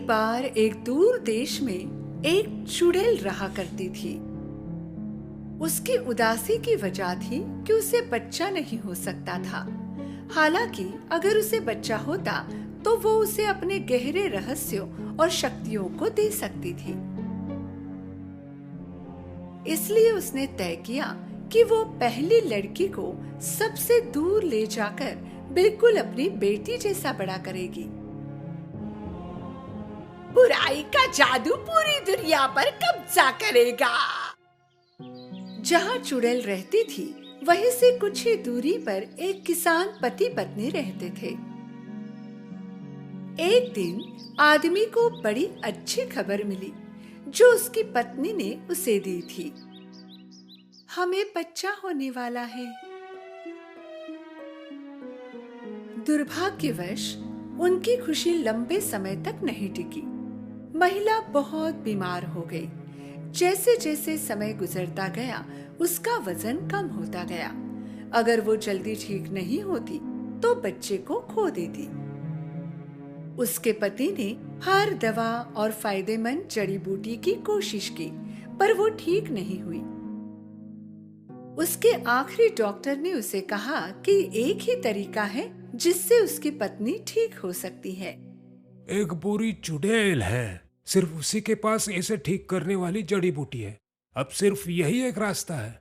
बार एक दूर देश में एक चुड़ैल रहा करती थी। उसकी उदासी की वजह थी कि उसे बच्चा नहीं हो सकता था। हालांकि अगर उसे बच्चा होता तो वो उसे अपने गहरे रहस्यों और शक्तियों को दे सकती थी। इसलिए उसने तय किया कि वो पहली लड़की को सबसे दूर ले जाकर बिल्कुल अपनी बेटी जैसा बड़ा करेगी। बुराई का जादू पूरी दुनिया पर कब्जा करेगा। जहाँ चुड़ैल रहती थी वहीं से कुछ ही दूरी पर एक किसान पति पत्नी रहते थे। एक दिन आदमी को बड़ी अच्छी खबर मिली जो उसकी पत्नी ने उसे दी थी। हमें बच्चा होने वाला है। दुर्भाग्यवश उनकी खुशी लंबे समय तक नहीं टिकी। महिला बहुत बीमार हो गई। जैसे जैसे समय गुजरता गया उसका वजन कम होता गया। अगर वो जल्दी ठीक नहीं होती तो बच्चे को खो देती। उसके पति ने हर दवा और फायदेमंद जड़ी बूटी की कोशिश की पर वो ठीक नहीं हुई। उसके आखिरी डॉक्टर ने उसे कहा कि एक ही तरीका है जिससे उसकी पत्नी ठीक हो सकती है। एक बुरी चुड़ैल है, सिर्फ उसी के पास इसे ठीक करने वाली जड़ी बूटी है। अब सिर्फ यही एक रास्ता है।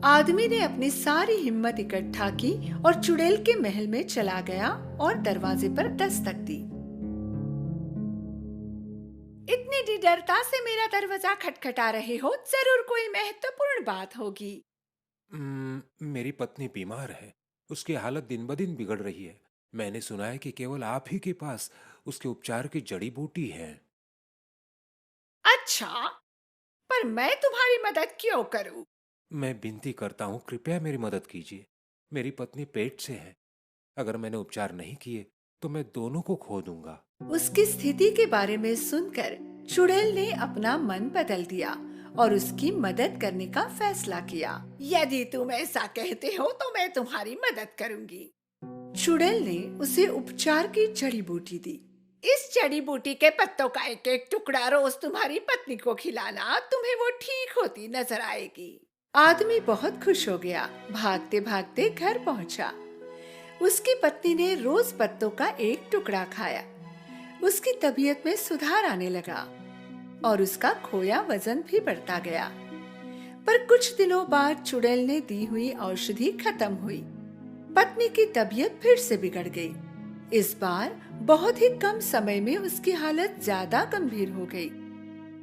आदमी ने अपनी सारी हिम्मत इकट्ठा की और चुड़ैल के महल में चला गया और दरवाजे पर दस्तक दी। इतनी निडरता से मेरा दरवाजा खटखटा रहे हो, जरूर कोई महत्वपूर्ण बात होगी। मेरी पत्नी बीमार है, उसकी हालत दिन ब दिन बिगड़ रही है। मैंने सुना है कि केवल आप ही के पास उसके उपचार की जड़ी बूटी है। अच्छा, पर मैं तुम्हारी मदद क्यों करूं? मैं विनती करता हूँ, कृपया मेरी मदद कीजिए। मेरी पत्नी पेट से है। अगर मैंने उपचार नहीं किए तो मैं दोनों को खो दूंगा। उसकी स्थिति के बारे में सुनकर चुड़ैल ने अपना मन बदल दिया और उसकी मदद करने का फैसला किया। यदि तुम ऐसा कहते हो तो मैं तुम्हारी मदद करूंगी। चुड़ैल ने उसे उपचार की जड़ी बूटी दी। इस जड़ी बूटी के पत्तों का एक एक टुकड़ा रोज तुम्हारी पत्नी को खिलाना, तुम्हें वो ठीक होती नजर आएगी। आदमी बहुत खुश हो गया। भागते भागते घर पहुंचा। उसकी पत्नी ने रोज पत्तों का एक टुकड़ा खाया। उसकी तबीयत में सुधार आने लगा और उसका खोया वजन भी बढ़ता गया। पर कुछ दिनों बाद चुड़ैल ने दी हुई औषधि खत्म हुई। पत्नी की तबीयत फिर से बिगड़ गई। इस बार बहुत ही कम समय में उसकी हालत ज्यादा गंभीर हो गई।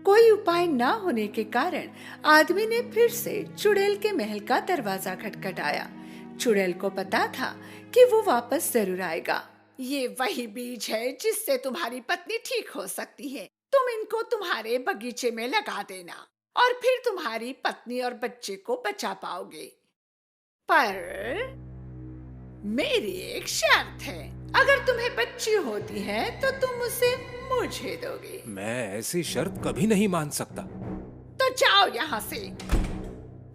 कोई उपाय न होने के कारण आदमी ने फिर से चुड़ैल के महल का दरवाजा खटखटाया। चुड़ैल को पता था कि वो वापस जरूर आएगा। ये वही बीज है जिससे तुम्हारी पत्नी ठीक हो सकती है। तुम इनको तुम्हारे बगीचे में लगा देना और फिर तुम्हारी पत्नी और बच्चे को बचा पाओगे। पर मेरी एक शर्त है, अगर तुम्हें बच्ची होती है तो तुम उसे मुझे दोगे। मैं ऐसी शर्त कभी नहीं मान सकता। तो जाओ यहाँ से।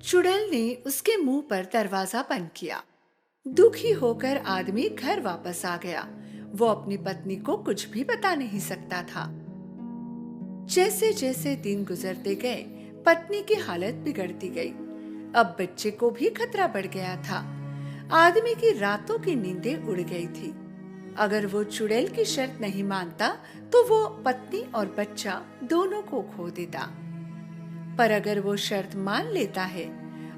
चुड़ैल ने उसके मुंह पर दरवाजा बंद किया। दुखी होकर आदमी घर वापस आ गया। वो अपनी पत्नी को कुछ भी बता नहीं सकता था। जैसे जैसे दिन गुजरते गए पत्नी की हालत बिगड़ती गई। अब बच्चे को भी खतरा बढ़ गया था। आदमी की रातों की नींदें उड़ गई थी। अगर वो चुड़ैल की शर्त नहीं मानता तो वो पत्नी और बच्चा दोनों को खो देता। पर अगर वो शर्त मान लेता है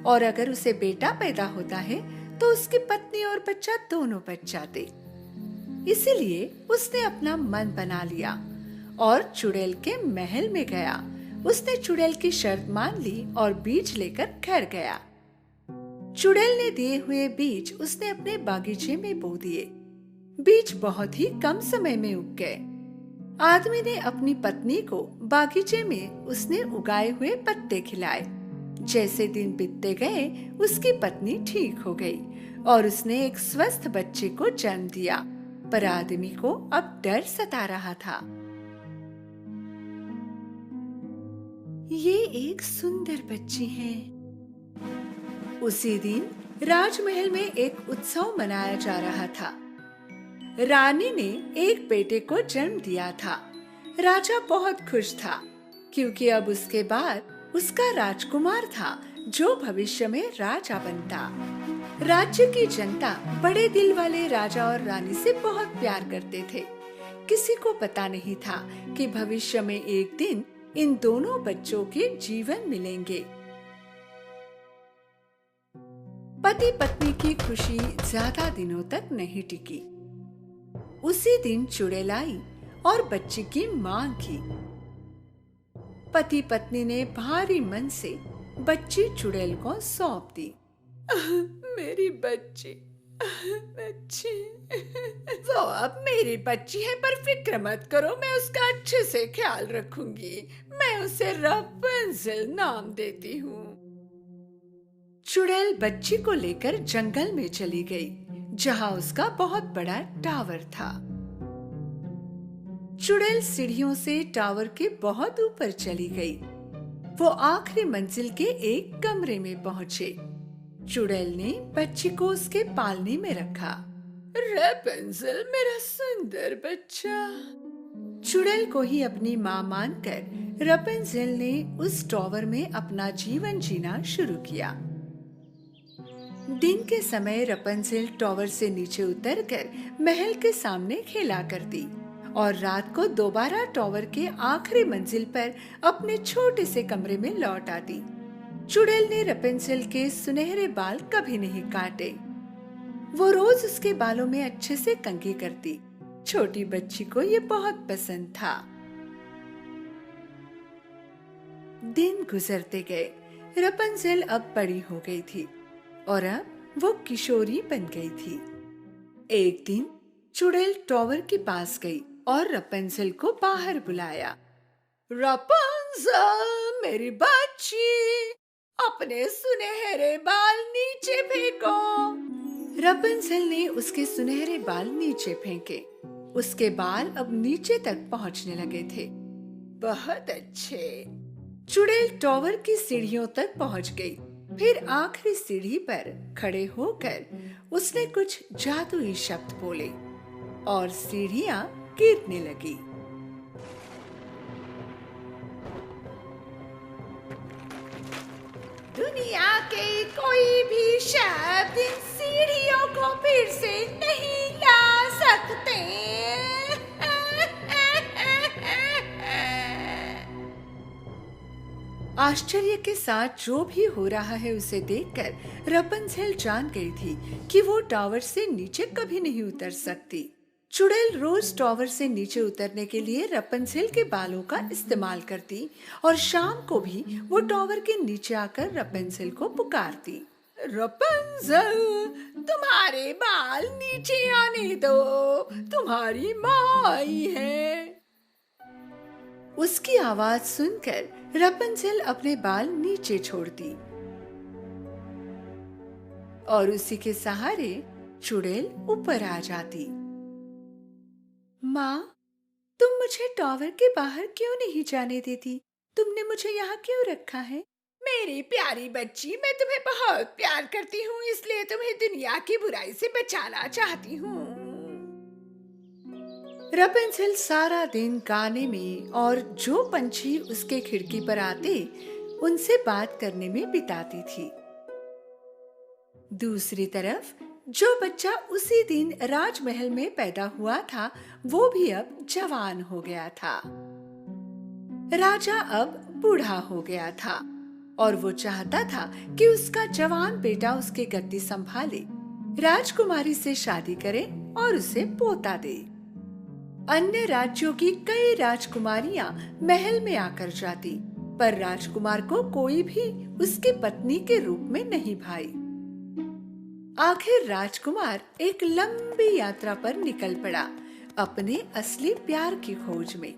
और अगर उसे बेटा पैदा होता है तो उसकी पत्नी और बच्चा दोनों बच जाते। इसीलिए उसने अपना मन बना लिया और चुड़ैल के महल में गया। उसने चुड़ैल की शर्त मान ली और बीज लेकर घर गया। चुड़ैल ने दिए हुए बीज उसने अपने बागीचे में बो दिए। बीज बहुत ही कम समय में उग गए। आदमी ने अपनी पत्नी को बागीचे में उसने उगाए हुए पत्ते खिलाए। जैसे दिन बीतते गए उसकी पत्नी ठीक हो गई और उसने एक स्वस्थ बच्चे को जन्म दिया। पर आदमी को अब डर सता रहा था। ये एक सुंदर बच्ची है। उसी दिन राजमहल में एक उत्सव मनाया जा रहा था। रानी ने एक बेटे को जन्म दिया था। राजा बहुत खुश था क्योंकि अब उसके बाद उसका राजकुमार था जो भविष्य में राजा बनता। राज्य की जनता बड़े दिल वाले राजा और रानी से बहुत प्यार करते थे। किसी को पता नहीं था कि भविष्य में एक दिन इन दोनों बच्चों के जीवन मिलेंगे। पति पत्नी की खुशी ज्यादा दिनों तक नहीं टिकी। उसी दिन चुड़ैल आई और बच्ची की मांग की। पति पत्नी ने भारी मन से बच्ची चुड़ैल को सौंप दी। मेरी बच्ची, वो अब मेरी बच्ची है, पर फिक्र मत करो, मैं उसका अच्छे से ख्याल रखूंगी। मैं उसे रपुंज़ल नाम देती हूँ। चुड़ैल बच्ची को लेकर जंगल में चली गई, जहाँ उसका बहुत बड़ा टावर था। चुड़ैल सीढ़ियों से टावर के बहुत ऊपर चली गई। वो आखिरी मंजिल के एक कमरे में पहुंचे। चुड़ैल ने बच्ची को उसके पालने में रखा। रपुंज़ल, मेरा सुंदर बच्चा। चुड़ैल को ही अपनी माँ मानकर रपुंज़ल ने उस टावर में अपना जीवन जीना शुरू किया। दिन के समय रपुंज़ल टावर से नीचे उतरकर महल के सामने खेला करती और रात को दोबारा टावर के आखिरी मंजिल पर अपने छोटे से कमरे में लौट आती। चुड़ैल ने रपुंज़ल के सुनहरे बाल कभी नहीं काटे। वो रोज उसके बालों में अच्छे से कंघी करती। छोटी बच्ची को ये बहुत पसंद था। दिन गुजरते गए। रपुंज़ल अब बड़ी हो गई थी और अब वो किशोरी बन गई थी। एक दिन चुड़ैल टावर के पास गई और रपुंज़ल को बाहर बुलाया। रपुंज़ल, मेरी बच्ची, अपने सुनहरे बाल नीचे फेंको। रपुंज़ल ने उसके सुनहरे बाल नीचे फेंके। उसके बाल अब नीचे तक पहुंचने लगे थे। बहुत अच्छे। चुड़ैल टावर की सीढ़ियों तक पहुंच गई। फिर आखिरी सीढ़ी पर खड़े होकर उसने कुछ जादुई शब्द बोले और सीढ़ियां गिरने लगी। दुनिया के कोई भी शब्द इन सीढ़ियों को फिर से नहीं ला सकते। आश्चर्य के साथ जो भी हो रहा है उसे देखकर रपुंज़ल जान गई थी कि वो टावर से नीचे कभी नहीं उतर सकती। चुड़ैल रोज टावर से नीचे उतरने के लिए रपुंज़ल के बालों का इस्तेमाल करती और शाम को भी वो टावर के नीचे आकर रपुंज़ल को पुकारती। रपुंज़ल, तुम्हारे बाल नीचे आने दो, तुम्हारी माँ आई है। उसकी आवाज सुनकर रपुंज़ल अपने बाल नीचे छोड़ती और उसी के सहारे चुड़ैल ऊपर आ जाती। माँ, तुम मुझे टावर के बाहर क्यों नहीं जाने देती? तुमने मुझे यहाँ क्यों रखा है? मेरी प्यारी बच्ची, मैं तुम्हें बहुत प्यार करती हूँ, इसलिए तुम्हें दुनिया की बुराई से बचाना चाहती हूँ। रपुंज़ल सारा दिन गाने में और जो पंछी उसके खिड़की पर आते उनसे बात करने में बिताती थी। दूसरी तरफ जो बच्चा उसी दिन राजमहल में पैदा हुआ था वो भी अब जवान हो गया था। राजा अब बूढ़ा हो गया था और वो चाहता था कि उसका जवान बेटा उसकी गद्दी संभाले, राजकुमारी से शादी करे और उसे पोता दे। अन्य राज्यों की कई राजकुमारियां महल में आकर जाती, पर राजकुमार को कोई भी उसकी पत्नी के रूप में नहीं भाई। आखिर राजकुमार एक लंबी यात्रा पर निकल पड़ा अपने असली प्यार की खोज में।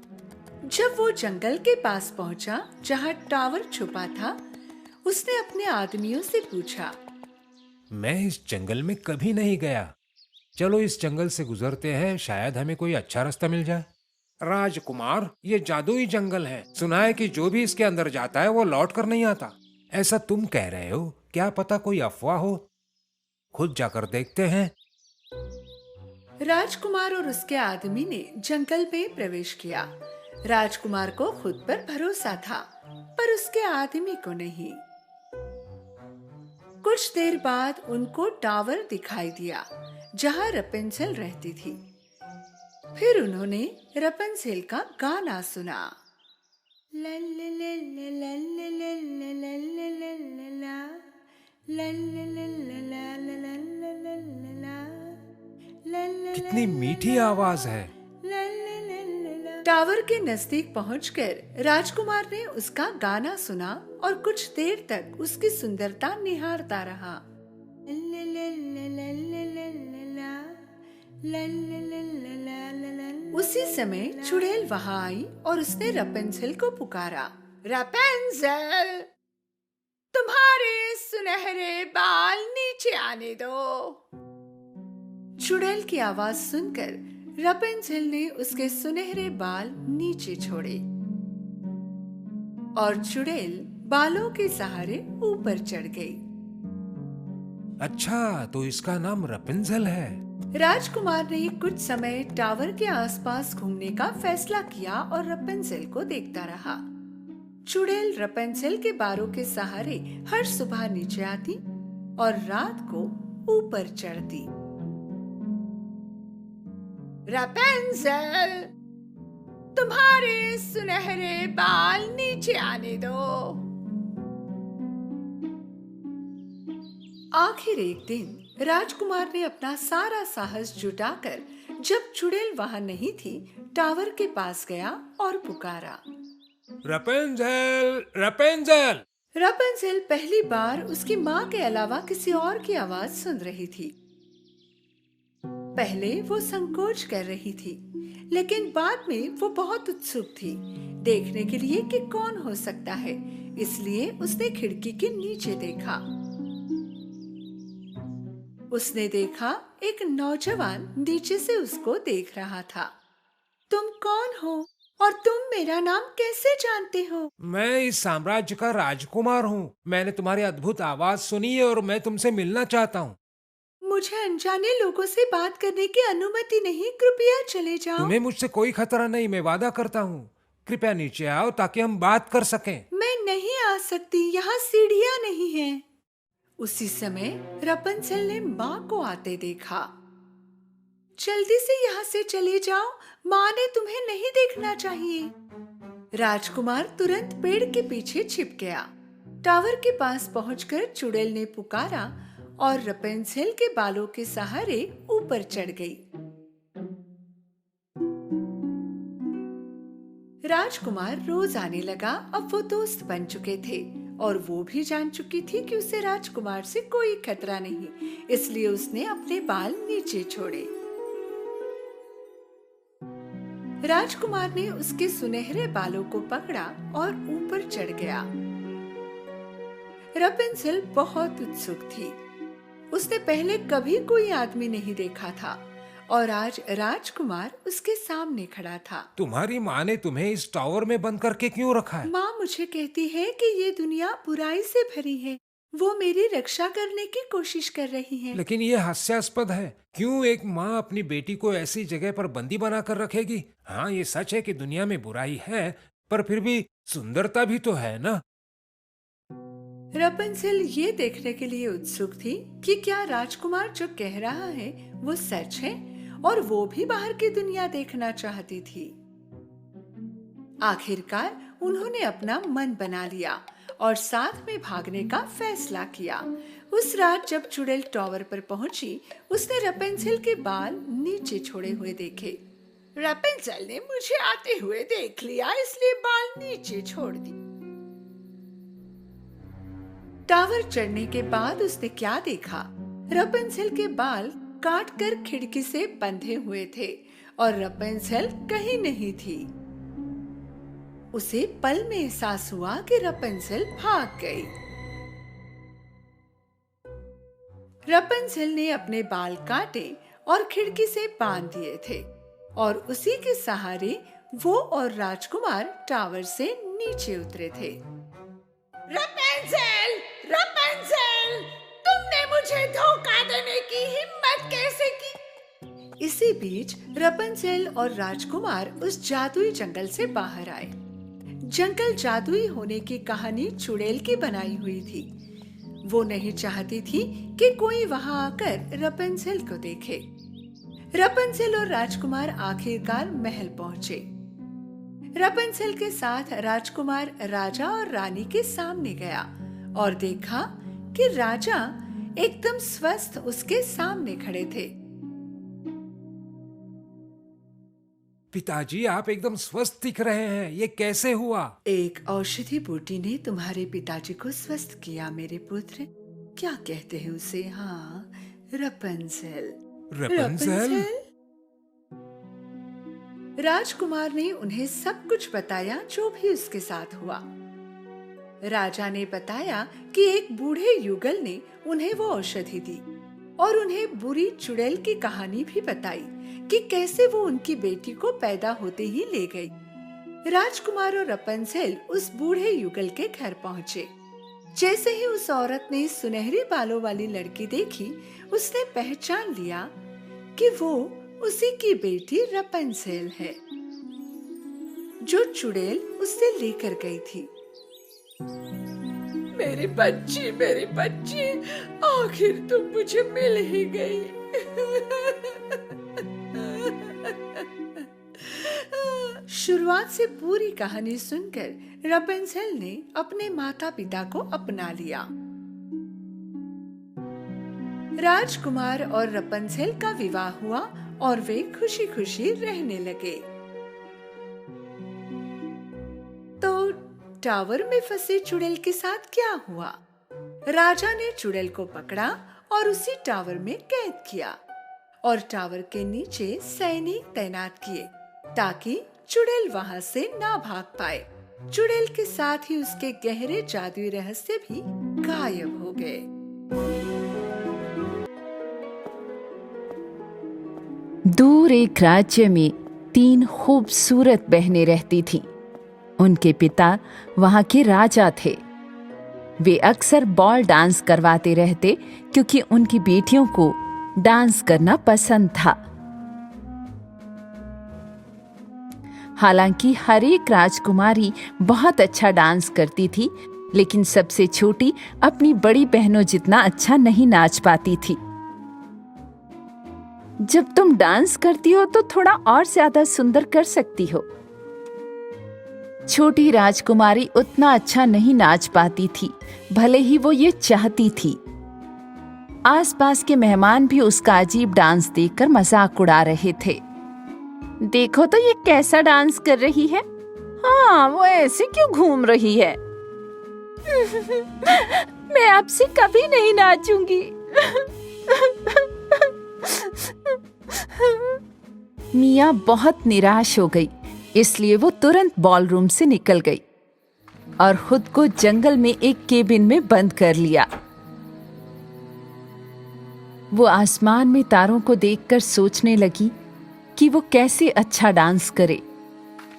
जब वो जंगल के पास पहुंचा जहां टावर छुपा था, उसने अपने आदमियों से पूछा, मैं इस जंगल में कभी नहीं गया, चलो इस जंगल से गुजरते हैं, शायद हमें कोई अच्छा रास्ता मिल जाए। राजकुमार, ये जादुई जंगल है, सुना है कि जो भी इसके अंदर जाता है वो लौट कर नहीं आता। ऐसा तुम कह रहे हो, क्या पता कोई अफवाह हो, खुद जाकर देखते हैं। राजकुमार और उसके आदमी ने जंगल में प्रवेश किया। राजकुमार को खुद पर भरोसा था, पर उसके आदमी को नहीं। कुछ देर बाद उनको टावर दिखाई दिया जहां रपेंजेल रहती थी। फिर उन्होंने रपेंजेल का गाना सुना। कितनी मीठी आवाज है। टावर के नजदीक पहुंचकर राजकुमार ने उसका गाना सुना और कुछ देर तक उसकी सुंदरता निहारता रहा। उसी समय चुड़ैल वहां आई और उसने रपेंजेल को पुकारा। रपेंजेल, तुम्हारे सुनहरे बाल नीचे आने दो। चुड़ैल की आवाज सुनकर रपेंजेल ने उसके सुनहरे बाल नीचे छोड़े और चुड़ैल बालों के सहारे ऊपर चढ़ गई। अच्छा, तो इसका नाम रपेंजेल है। राजकुमार ने कुछ समय टावर के आसपास घूमने का फैसला किया और रपेंजेल को देखता रहा। चुड़ैल रपेंजेल के बालों के सहारे हर सुबह नीचे आती और रात को ऊपर चढ़ती। रपेंजेल, तुम्हारे सुनहरे बाल नीचे आने दो। आखिर एक दिन राजकुमार ने अपना सारा साहस जुटाकर, जब चुड़ैल वहां नहीं थी, टावर के पास गया और पुकारा। रपेंजेल, रपेंजेल। रपेंजेल पहली बार उसकी माँ के अलावा किसी और की आवाज सुन रही थी। पहले वो संकोच कर रही थी, लेकिन बाद में वो बहुत उत्सुक थी देखने के लिए कि कौन हो सकता है। इसलिए उसने खिड़की के नीचे देखा। उसने देखा एक नौजवान नीचे से उसको देख रहा था। तुम कौन हो और तुम मेरा नाम कैसे जानते हो? मैं इस साम्राज्य का राजकुमार हूँ। मैंने तुम्हारी अद्भुत आवाज सुनी है और मैं तुमसे मिलना चाहता हूँ। मुझे अनजाने लोगों से बात करने की अनुमति नहीं, कृपया चले जाओ। तुम्हें मुझसे कोई खतरा नहीं, मैं वादा करता हूँ। कृपया नीचे आओ ताकि हम बात कर सकें। मैं नहीं आ सकती, यहाँ सीढ़ियाँ नहीं हैं। उसी समय रपेंजेल ने माँ को आते देखा। जल्दी से यहाँ से चले जाओ, माँ ने तुम्हें नहीं देखना चाहिए। राजकुमार तुरंत पेड़ के पीछे छिप गया। टावर के पास पहुंचकर चुड़ैल ने पुकारा और रपेंजेल के बालों के सहारे ऊपर चढ़ गई। राजकुमार रोज आने लगा। अब वो दोस्त बन चुके थे और वो भी जान चुकी थी कि उसे राजकुमार से कोई खतरा नहीं, इसलिए उसने अपने बाल नीचे छोड़े। राजकुमार ने उसके सुनहरे बालों को पकड़ा और ऊपर चढ़ गया। रपेंजेल बहुत उत्सुक थी। उसने पहले कभी कोई आदमी नहीं देखा था और आज राजकुमार उसके सामने खड़ा था। तुम्हारी माँ ने तुम्हें इस टावर में बंद करके क्यों रखा है? माँ मुझे कहती है कि ये दुनिया बुराई से भरी है। वो मेरी रक्षा करने की कोशिश कर रही है। लेकिन ये हास्यास्पद है। क्यों एक माँ अपनी बेटी को ऐसी जगह पर बंदी बना कर रखेगी? हाँ, ये सच है कि दुनिया में बुराई है, पर फिर भी सुंदरता भी तो है ना। रपेंजेल ये देखने के लिए उत्सुक थी कि क्या राजकुमार जो कह रहा है वो सच है, और वो भी बाहर की दुनिया देखना चाहती थी। आखिरकार उन्होंने अपना मन बना लिया और साथ में भागने का फैसला किया। उस रात जब चुड़ैल टावर पर पहुंची, उसने रपेंजेल के बाल नीचे छोड़े हुए देखे। रपेंजेल ने मुझे आते हुए देख लिया, इसलिए बाल नीचे छोड़ दी। टावर चढ़ने के बाद उसने क्या देखा? रपेंजेल के बाल काटकर खिड़की से बंधे हुए थे और रपेंजेल कहीं नहीं थी। उसे पल में एहसास हुआ कि रपेंजेल भाग गई। रपेंजेल ने अपने बाल काटे और खिड़की से बांध दिए थे और उसी के सहारे वो और राजकुमार टावर से नीचे उतरे थे। रपेंजेल, रपेंजेल, तुमने मुझे धोखा देने की हिम्मत कैसे की? इसी बीच रपंजेल और राजकुमार उस जादुई जंगल से बाहर आए। जंगल जादुई होने की कहानी चुड़ैल की बनाई हुई थी। वो नहीं चाहती थी कि कोई वहां आकर रपंजेल को देखे। रपंजेल और राजकुमार आखिरकार महल पहुंचे। रपंजेल के साथ राजकुमार राजा और रानी के सामने गया और देखा कि राजा एकदम स्वस्थ उसके सामने खड़े थे। पिताजी, आप एकदम स्वस्थ दिख रहे हैं, ये कैसे हुआ? एक औषधि बूटी ने तुम्हारे पिताजी को स्वस्थ किया मेरे पुत्र। क्या कहते हैं उसे? हाँ, रपंजेल। रपंजेल? राजकुमार ने उन्हें सब कुछ बताया जो भी उसके साथ हुआ। राजा ने बताया कि एक बूढ़े युगल ने उन्हें वो औषधि दी और उन्हें बुरी चुड़ैल की कहानी भी बताई कि कैसे वो उनकी बेटी को पैदा होते ही ले गई। राजकुमार और रपंजेल उस बूढ़े युगल के घर पहुंचे। जैसे ही उस औरत ने सुनहरे बालों वाली लड़की देखी, उसने पहचान लिया कि वो उसी की बेटी रपंजेल है, जो चुड़ैल उससे लेकर गई थी। मेरी बच्ची, आखिर तुम मुझे मिल ही गई। शुरुआत से पूरी कहानी सुनकर रपंजेल ने अपने माता पिता को अपना लिया। राजकुमार और रपंजेल का विवाह हुआ और वे खुशी खुशी रहने लगे। तो टावर में फंसे चुड़ैल के साथ क्या हुआ? राजा ने चुड़ैल को पकड़ा और उसी टावर में कैद किया और टावर के नीचे सैनिक तैनात किए ताकि चुड़ैल वहां से ना भाग पाए। चुड़ैल के साथ ही उसके गहरे जादुई रहस्य भी गायब हो गए। दूर एक राज्य में 3 खूबसूरत बहनें रहती थीं। उनके पिता वहां के राजा थे। वे अक्सर बॉल डांस करवाते रहते क्योंकि उनकी बेटियों को डांस करना पसंद था। हालांकि हर एक राजकुमारी बहुत अच्छा डांस करती थी, लेकिन सबसे छोटी अपनी बड़ी बहनों जितना अच्छा नहीं नाच पाती थी। जब तुम डांस करती हो तो थोड़ा और ज्यादा सुंदर कर सकती हो। छोटी राजकुमारी उतना अच्छा नहीं नाच पाती थी, भले ही वो ये चाहती थी। आसपास के मेहमान भी उसका अजीब डांस देखकर मजाक उड़ा रहे थे। देखो तो ये कैसा डांस कर रही है। हाँ, वो ऐसे क्यों घूम रही है? मैं आपसे कभी नहीं नाचूंगी। मिया बहुत निराश हो गई, इसलिए वो तुरंत बॉलरूम से निकल गई और खुद को जंगल में एक केबिन में बंद कर लिया। वो आसमान में तारों को देखकर सोचने लगी कि वो कैसे अच्छा डांस करे।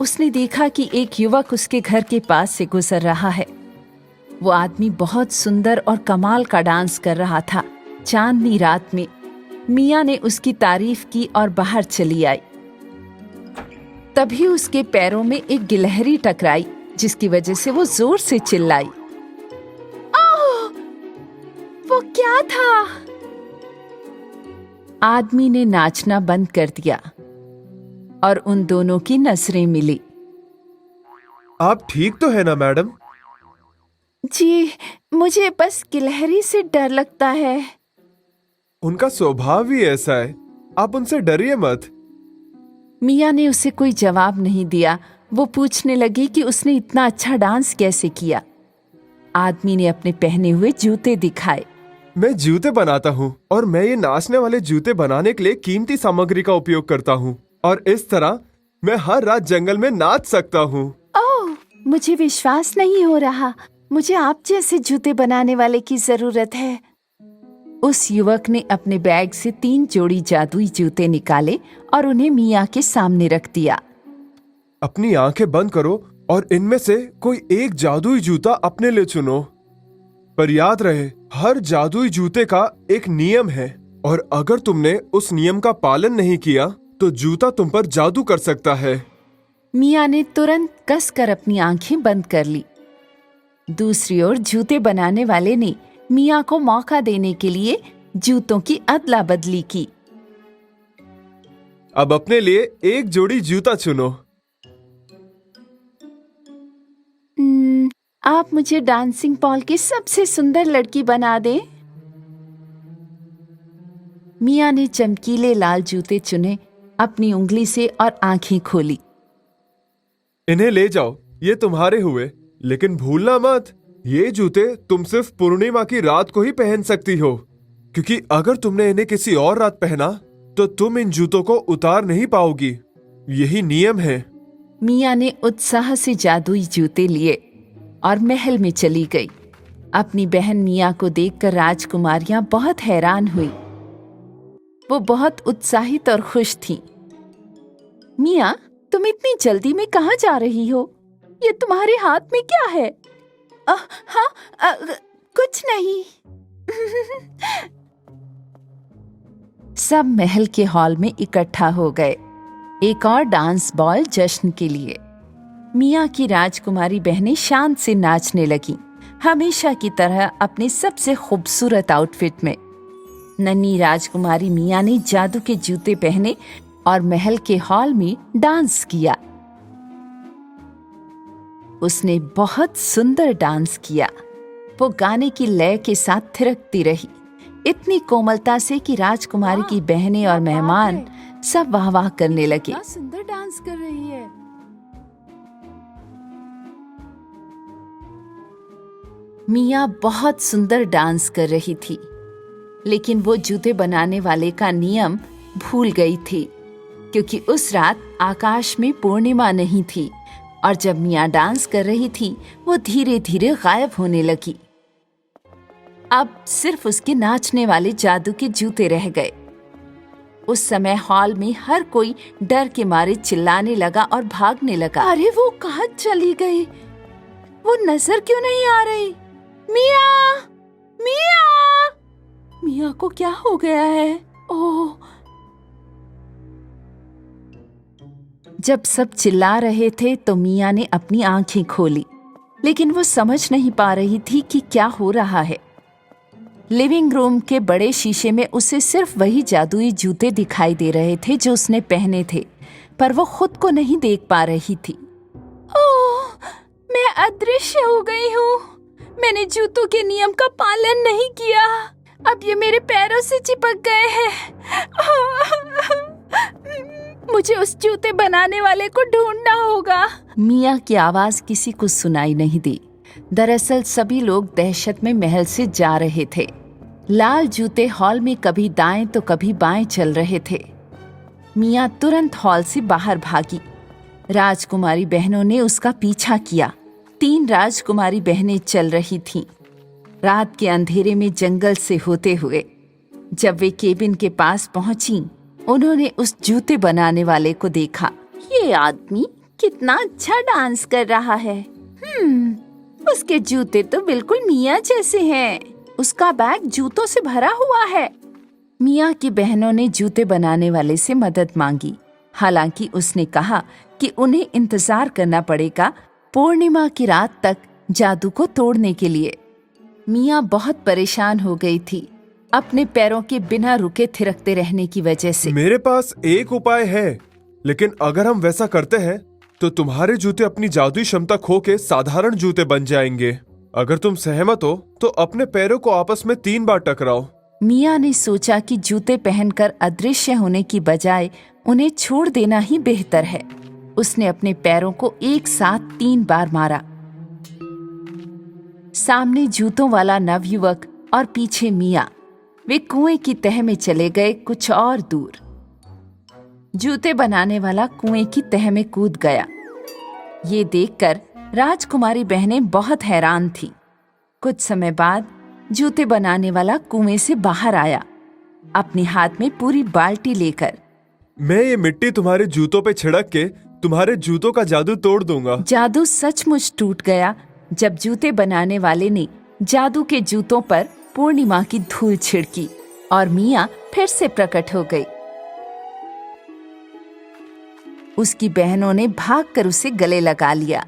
उसने देखा कि एक युवक उसके घर के पास से गुजर रहा है। वो आदमी बहुत सुंदर और कमाल का डांस कर रहा था। चांदनी रात में मिया ने उसकी तारीफ की और बाहर चली आई। तभी उसके पैरों में एक गिलहरी टकराई, जिसकी वजह से वो जोर से चिल्लाई। ओह! वो क्या था? आदमी ने नाचना बंद कर दिया और उन दोनों की नजरें मिली। आप ठीक तो है ना मैडम? जी, मुझे बस गिलहरी से डर लगता है। उनका स्वभाव ही ऐसा है, आप उनसे डरिए मत। मिया ने उसे कोई जवाब नहीं दिया। वो पूछने लगी कि उसने इतना अच्छा डांस कैसे किया। आदमी ने अपने पहने हुए जूते दिखाए। मैं जूते बनाता हूँ और मैं ये नाचने वाले जूते बनाने के लिए कीमती सामग्री का उपयोग करता हूँ और इस तरह मैं हर रात जंगल में नाच सकता हूँ। ओह, मुझे विश्वास नहीं हो रहा। मुझे आप जैसे जूते बनाने वाले की जरूरत है। उस युवक ने अपने बैग से 3 जोड़ी जादुई जूते निकाले और उन्हें मिया के सामने रख दिया। अपनी आंखें बंद करो और इनमें से कोई एक जादुई जूता अपने लिए चुनो। पर याद रहे, हर जादुई जूते का एक नियम है। और अगर तुमने उस नियम का पालन नहीं किया तो जूता तुम पर जादू कर सकता है। मिया ने तुरंत कसकर अपनी आंखें बंद कर ली। दूसरी ओर जूते बनाने वाले ने मिया को मौका देने के लिए जूतों की अदला बदली की। अब अपने लिए एक जोड़ी जूता चुनो। आप मुझे डांसिंग पॉल की सबसे सुंदर लड़की बना दें। मिया ने चमकीले लाल जूते चुने अपनी उंगली से और आंखें खोली। इन्हें ले जाओ, ये तुम्हारे हुए, लेकिन भूलना मत, ये जूते तुम सिर्फ पूर्णिमा की रात को ही पहन सकती हो, क्योंकि अगर तुमने इन्हें किसी और रात पहना तो तुम इन जूतों को उतार नहीं पाओगी। यही नियम है। मिया ने उत्साह से जादुई जूते लिए और महल में चली गई। अपनी बहन मिया को देखकर राजकुमारियां बहुत हैरान हुई। वो बहुत उत्साहित और खुश थीं। मिया, तुम इतनी जल्दी में कहाँ जा रही हो? ये तुम्हारे हाथ में क्या है? हाँ, कुछ नहीं। सब महल के हॉल में इकट्ठा हो गए, एक और डांस बॉल जश्न के लिए। मिया की राजकुमारी बहनें शान से नाचने लगीं, हमेशा की तरह अपने सबसे खूबसूरत आउटफिट में। नन्ही राजकुमारी मिया ने जादू के जूते पहने और महल के हॉल में डांस किया। उसने बहुत सुंदर डांस किया। वो गाने की लय के साथ थिरकती रही, इतनी कोमलता से कि राजकुमारी की बहनें और मेहमान सब वाह वाह करने लगे। क्या सुंदर डांस कर रही है। मिया बहुत सुंदर डांस कर रही थी, लेकिन वो जूते बनाने वाले का नियम भूल गई थी, क्योंकि उस रात आकाश में पूर्णिमा नहीं थी और जब मिया डांस कर रही थी वो धीरे धीरे गायब होने लगी। अब सिर्फ उसके नाचने वाले जादू के जूते रह गए। उस समय हॉल में हर कोई डर के मारे चिल्लाने लगा और भागने लगा। अरे वो कहाँ चली गई? वो नजर क्यों नहीं आ रही? मिया, मिया, मिया को क्या हो गया है? ओह, जब सब चिल्ला रहे थे तो मिया ने अपनी आंखें खोली, लेकिन वो समझ नहीं पा रही थी कि क्या हो रहा है। लिविंग रूम के बड़े शीशे में उसे सिर्फ वही जादुई जूते दिखाई दे रहे थे जो उसने पहने थे, पर वो खुद को नहीं देख पा रही थी। ओह, मैं अदृश्य हो गई हूँ। मैंने जूतों के नियम का पालन नहीं किया। अब ये मेरे पैरों से चिपक गए हैं। मुझे उस जूते बनाने वाले को ढूंढना होगा। मिया की आवाज किसी को सुनाई नहीं दी। दरअसल सभी लोग दहशत में महल से जा रहे थे। लाल जूते हॉल में कभी दाएं तो कभी बाएं चल रहे थे। मिया तुरंत हॉल से बाहर भागी। राजकुमारी बहनों ने उसका पीछा किया। 3 राजकुमारी बहनें चल रही थीं, रात के अंधेरे में जंगल से होते हुए। जब वे केबिन के पास पहुंची, उन्होंने उस जूते बनाने वाले को देखा। ये आदमी कितना अच्छा डांस कर रहा है। उसके जूते तो बिल्कुल मिया जैसे हैं। उसका बैग जूतों से भरा हुआ है। मिया की बहनों ने जूते बनाने वाले से मदद मांगी। हालांकि उसने कहा कि उन्हें इंतजार करना पड़ेगा पूर्णिमा की रात तक जादू को तोड़ने के लिए। मिया बहुत परेशान हो गई थी अपने पैरों के बिना रुके थिरकते रहने की वजह से। मेरे पास एक उपाय है, लेकिन अगर हम वैसा करते हैं तो तुम्हारे जूते अपनी जादुई क्षमता खो के साधारण जूते बन जाएंगे। अगर तुम सहमत हो तो अपने पैरों को आपस में 3 बार टकराओ। मिया ने सोचा कि जूते पहनकर अदृश्य होने की बजाय उन्हें छोड़ देना ही बेहतर है। उसने अपने पैरों को एक साथ 3 बार मारा। सामने जूतों वाला नवयुवक और पीछे मिया। वे कुएं की तह में चले गए कुछ और दूर। जूते बनाने वाला कुएं की तह में कूद गया। ये देखकर राजकुमारी बहनें बहुत हैरान थीं। कुछ समय बाद जूते बनाने वाला कुएं से बाहर आया, अपने हाथ में पूरी बाल्टी लेकर। मैं ये मिट्टी तुम्हारे जूतों पे छिड़क के तुम्हारे जूतों का जादू तोड़ दूंगा। जादू सचमुच टूट गया जब जूते बनाने वाले ने जादू के जूतों पर पूर्णिमा की धूल छिड़की और मिया फिर से प्रकट हो गई। उसकी बहनों ने भागकर उसे गले लगा लिया।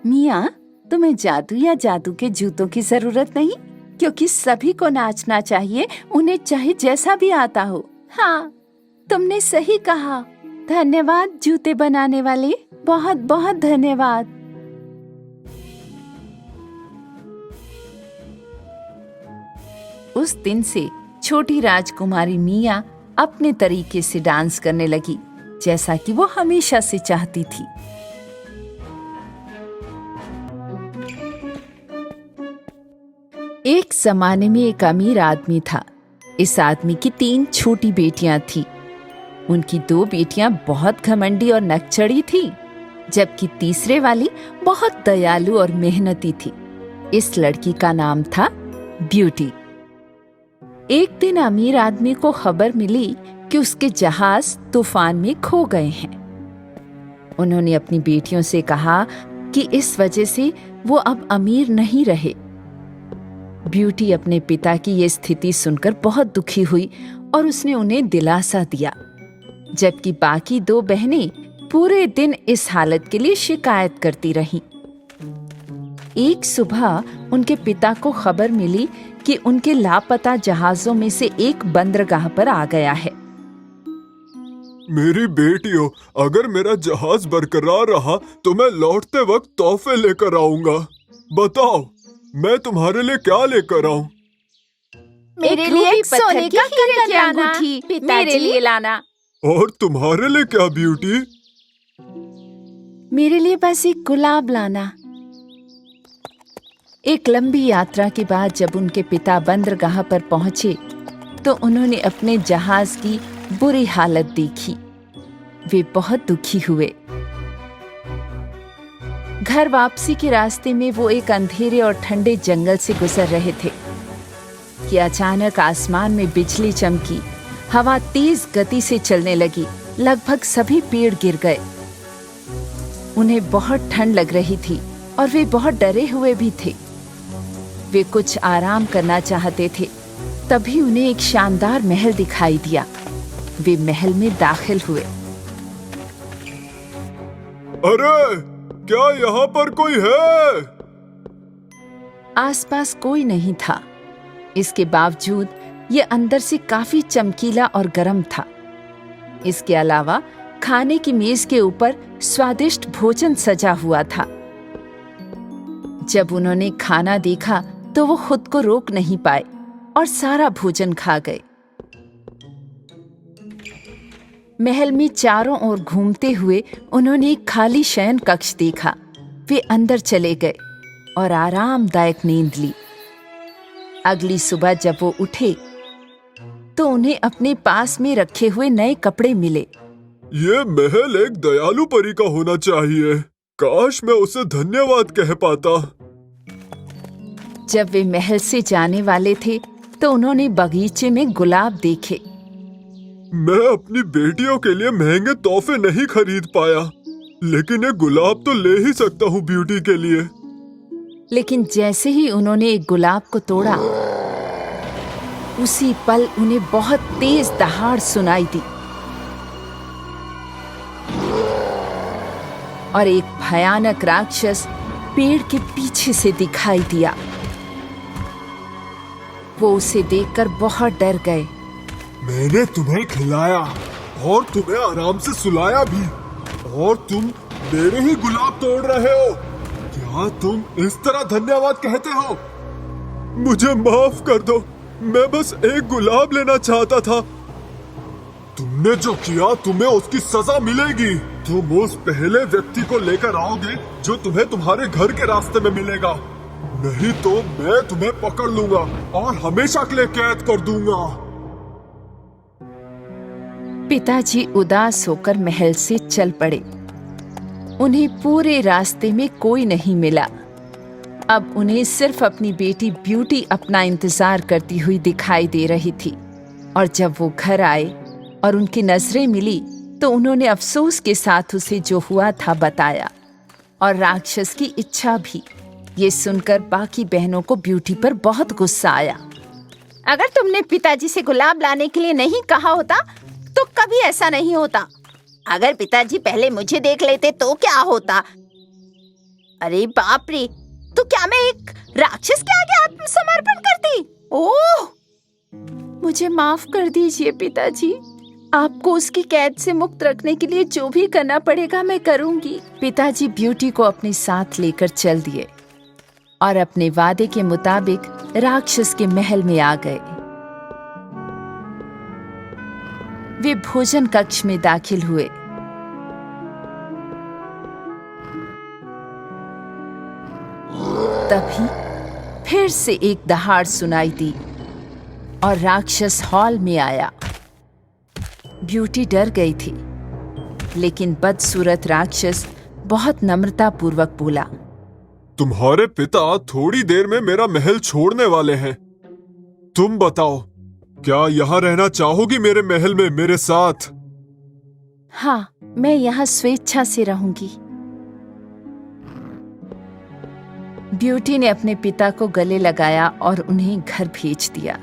मियाँ, तुम्हें जादू या जादू के जूतों की जरूरत नहीं, क्योंकि सभी को नाचना चाहिए, उन्हें चाहे जैसा भी आता हो। हाँ, तुमने सही कहा। धन्यवाद जूते बनाने वाले, बहुत बहुत धन्यवाद। उस दिन से छोटी राजकुमारी मिया अपने तरीके से डांस करने लगी, जैसा कि वो हमेशा से चाहती थी। एक जमाने में एक अमीर आदमी था। इस आदमी की 3 छोटी बेटियां थीं। उनकी 2 बेटियां बहुत घमंडी और नकचड़ी थीं, जबकि तीसरे वाली बहुत दयालु और मेहनती थी। इस लड़की का नाम था ब्यूटी। एक दिन अमीर आदमी को खबर मिली कि उसके जहाज तूफान में खो गए हैं। उन्होंने अपनी बेटियों से कहा कि इस वजह से वो अब अमीर नहीं रहे। ब्यूटी अपने पिता की ये स्थिति सुनकर बहुत दुखी हुई और उसने उन्हें दिलासा दिया, जबकि बाकी 2 बहनें पूरे दिन इस हालत के लिए शिकायत करती रहीं। एक सुबह उनके पिता को खबर मिली कि उनके लापता जहाजों में से एक बंदरगाह पर आ गया है। मेरी बेटियों, अगर मेरा जहाज बरकरार रहा तो मैं लौटते वक्त तोहफे लेकर आऊंगा। बताओ, मैं तुम्हारे लिए क्या लेकर आऊं? मेरे लिए एक सोने की हीरे की अंगूठी मेरे लिए लाना। और तुम्हारे लिए क्या ब्यूटी? मेरे लिए बस एक गुलाब लाना। एक लंबी यात्रा के बाद जब उनके पिता बंदरगाह पर पहुंचे तो उन्होंने अपने जहाज की बुरी हालत देखी। वे बहुत दुखी हुए। घर वापसी के रास्ते में वो एक अंधेरे और ठंडे जंगल से गुजर रहे थे कि अचानक आसमान में बिजली चमकी, हवा तेज गति से चलने लगी, लगभग सभी पेड़ गिर गए। उन्हें बहुत ठंड लग रही थी और वे बहुत डरे हुए भी थे। वे कुछ आराम करना चाहते थे, तभी उन्हें एक शानदार महल दिखाई दिया। वे महल में दाखिल हुए। अरे, क्या यहाँ पर कोई है? आसपास कोई नहीं था। इसके बावजूद ये अंदर से काफी चमकीला और गर्म था। इसके अलावा खाने की मेज के ऊपर स्वादिष्ट भोजन सजा हुआ था। जब उन्होंने खाना देखा तो वो खुद को रोक नहीं पाए और सारा भोजन खा गए। महल में चारों ओर घूमते हुए उन्होंने एक खाली शयन कक्ष देखा। वे अंदर चले गए और आरामदायक नींद ली। अगली सुबह जब वो उठे तो उन्हें अपने पास में रखे हुए नए कपड़े मिले। ये महल एक दयालु परी का होना चाहिए। काश मैं उसे धन्यवाद कह पाता। जब वे महल से जाने वाले थे तो उन्होंने बगीचे में गुलाब देखे। मैं अपनी बेटियों के लिए महंगे तोहफे नहीं खरीद पाया, लेकिन एक गुलाब तो ले ही सकता हूँ ब्यूटी के लिए। लेकिन जैसे ही उन्होंने एक गुलाब को तोड़ा, उसी पल उन्हें बहुत तेज दहाड़ सुनाई दी और एक भयानक राक्षस पेड़ के पीछे से दिखाई दिया। वो उसे देखकर बहुत डर गए। मैंने तुम्हें खिलाया और तुम्हें आराम से सुलाया भी, और तुम मेरे ही गुलाब तोड़ रहे हो। क्या तुम इस तरह धन्यवाद कहते हो? मुझे माफ कर दो, मैं बस एक गुलाब लेना चाहता था। तुमने जो किया तुम्हें उसकी सजा मिलेगी। तुम उस पहले व्यक्ति को लेकर आओगे जो तुम्हें तुम्हारे घर के रास्ते में मिलेगा, नहीं तो मैं तुम्हें पकड़ लूंगा और हमेशा के लिए कैद कर दूंगा। पिताजी उदास होकर महल से चल पड़े। उन्हें पूरे रास्ते में कोई नहीं मिला। अब उन्हें सिर्फ अपनी बेटी ब्यूटी अपना इंतजार करती हुई दिखाई दे रही थी। और जब वो घर आए और उनकी नजरें मिली तो उन्होंने अफसोस के साथ उसे जो हुआ था बताया, और राक्षस की इच्छा भी। ये सुनकर बाकी बहनों को ब्यूटी पर बहुत गुस्सा आया। अगर तुमने पिताजी से गुलाब लाने के लिए नहीं कहा होता तो कभी ऐसा नहीं होता। अगर पिताजी पहले मुझे देख लेते तो क्या होता? अरे बाप रे, तो क्या मैं एक राक्षस के आगे आत्मसमर्पण करती? ओह, मुझे माफ कर दीजिए पिताजी। आपको उसकी कैद से मुक्त रखने के लिए जो भी करना पड़ेगा मैं करूंगी। पिताजी ब्यूटी को अपने साथ लेकर चल दिए और अपने वादे के मुताबिक राक्षस के महल में आ गए। वे भोजन कक्ष में दाखिल हुए। तभी फिर से एक दहाड़ सुनाई दी और राक्षस हॉल में आया। ब्यूटी डर गई थी, लेकिन बदसूरत राक्षस बहुत नम्रता पूर्वक बोला, तुम्हारे पिता थोड़ी देर में मेरा महल छोड़ने वाले हैं। तुम बताओ, क्या यहाँ रहना चाहोगी मेरे महल में मेरे साथ? हाँ, मैं यहाँ स्वेच्छा से रहूंगी। ब्यूटी ने अपने पिता को गले लगाया और उन्हें घर भेज दिया।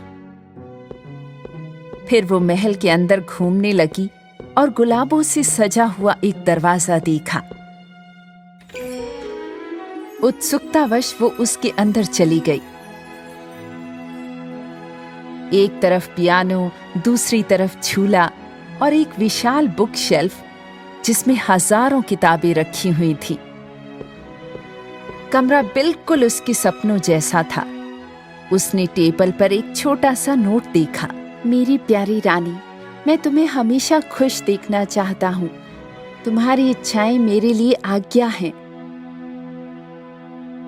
फिर वो महल के अंदर घूमने लगी और गुलाबों से सजा हुआ एक दरवाजा देखा। उत्सुकतावश वो उसके अंदर चली गई। एक तरफ पियानो, दूसरी तरफ झूला और एक विशाल बुक शेल्फ जिसमें हजारों किताबें रखी हुई थी। कमरा बिल्कुल उसके सपनों जैसा था। उसने टेबल पर एक छोटा सा नोट देखा। मेरी प्यारी रानी, मैं तुम्हें हमेशा खुश देखना चाहता हूँ। तुम्हारी इच्छाएं मेरे लिए आज्ञा हैं।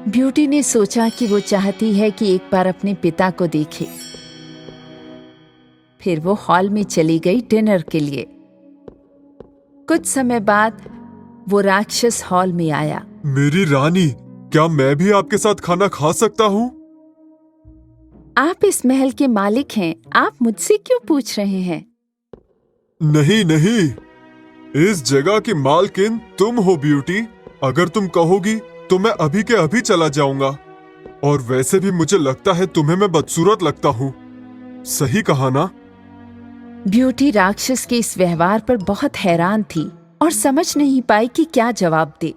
ब्यूटी ने सोचा कि वो चाहती है कि एक बार अपने पिता को देखे। फिर वो हॉल में चली गई डिनर के लिए। कुछ समय बाद वो राक्षस हॉल में आया। मेरी रानी, क्या मैं भी आपके साथ खाना खा सकता हूँ? आप इस महल के मालिक हैं, आप मुझसे क्यों पूछ रहे हैं? नहीं नहीं, इस जगह की मालकिन तुम हो ब्यूटी। अगर तुम कहोगी तो मैं अभी के अभी चला जाऊंगा। और वैसे भी मुझे लगता है तुम्हें मैं बदसूरत लगता हूँ। सही कहा ना? ब्यूटी राक्षस के इस व्यवहार पर बहुत हैरान थी और समझ नहीं पाई कि क्या जवाब दे।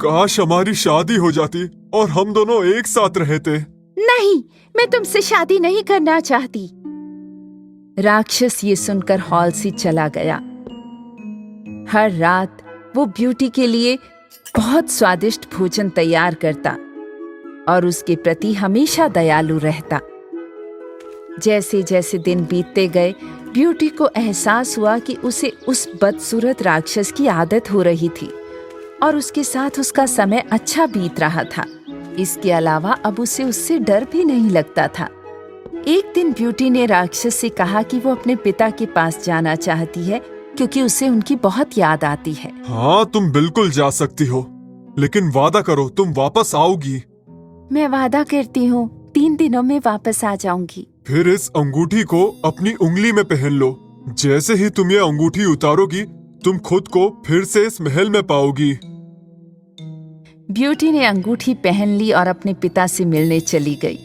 काश हमारी शादी हो जाती और हम दोनों एक साथ रहते। नहीं, मैं तुमसे शादी नहीं करना चाहती। राक्षस ये सुनकर हॉल से चला गया। हर रात वो ब्यूटी के लिए बहुत स्वादिष्ट भोजन तैयार करता और उसके प्रति हमेशा दयालु रहता। जैसे जैसे दिन बीतते गए, ब्यूटी को एहसास हुआ कि उसे उस बदसूरत राक्षस की आदत हो रही थी और उसके साथ उसका समय अच्छा बीत रहा था। इसके अलावा अब उसे उससे डर भी नहीं लगता था। एक दिन ब्यूटी ने राक्षस से कहा कि वो अपने पिता के पास जाना चाहती है क्योंकि उसे उनकी बहुत याद आती है। हाँ, तुम बिल्कुल जा सकती हो, लेकिन वादा करो तुम वापस आओगी। मैं वादा करती हूँ, 3 दिनों में वापस आ जाऊंगी। फिर इस अंगूठी को अपनी उंगली में पहन लो। जैसे ही तुम ये अंगूठी उतारोगी, तुम खुद को फिर से इस महल में पाओगी। ब्यूटी ने अंगूठी पहन ली और अपने पिता से मिलने चली गई।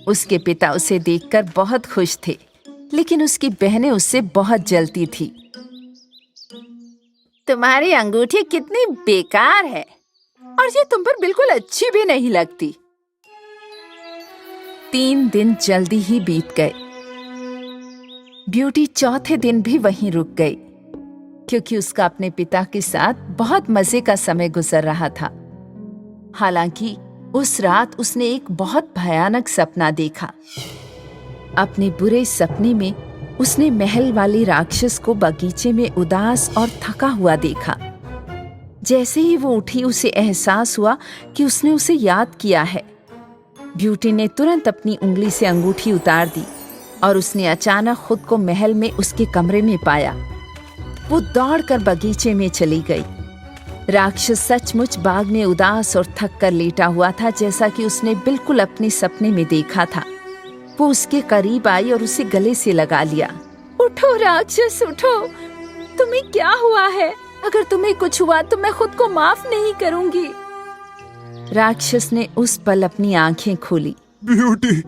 उसके पिता उसे देखकर बहुत खुश थे, लेकिन उसकी बहनें उससे बहुत जलती थी। तुम्हारी अंगूठी कितनी बेकार है और ये तुम पर बिल्कुल अच्छी भी नहीं लगती। 3 दिन जल्दी ही बीत गए। ब्यूटी चौथे दिन भी वहीं रुक गई क्योंकि उसका अपने पिता के साथ बहुत मजे का समय गुजर रहा था। हालांकि उस रात उसने एक बहुत भयानक सपना देखा। अपने बुरे सपने में उसने महल वाली राक्षस को बगीचे में उदास और थका हुआ देखा। जैसे ही वो उठी, उसे एहसास हुआ कि उसने उसे याद किया है। ब्यूटी ने तुरंत अपनी उंगली से अंगूठी उतार दी और उसने अचानक खुद को महल में उसके कमरे में पाया। वो दौड़कर बगीचे में चली गई। राक्षस सचमुच बाग में उदास और थक कर लेटा हुआ था, जैसा कि उसने बिल्कुल अपने सपने में देखा था। वो उसके करीब आई और उसे गले से लगा लिया। उठो राक्षस, उठो। तुम्हें क्या हुआ है? अगर तुम्हें कुछ हुआ तो मैं खुद को माफ नहीं करूंगी। राक्षस ने उस पल अपनी आंखें खोली। ब्यूटी,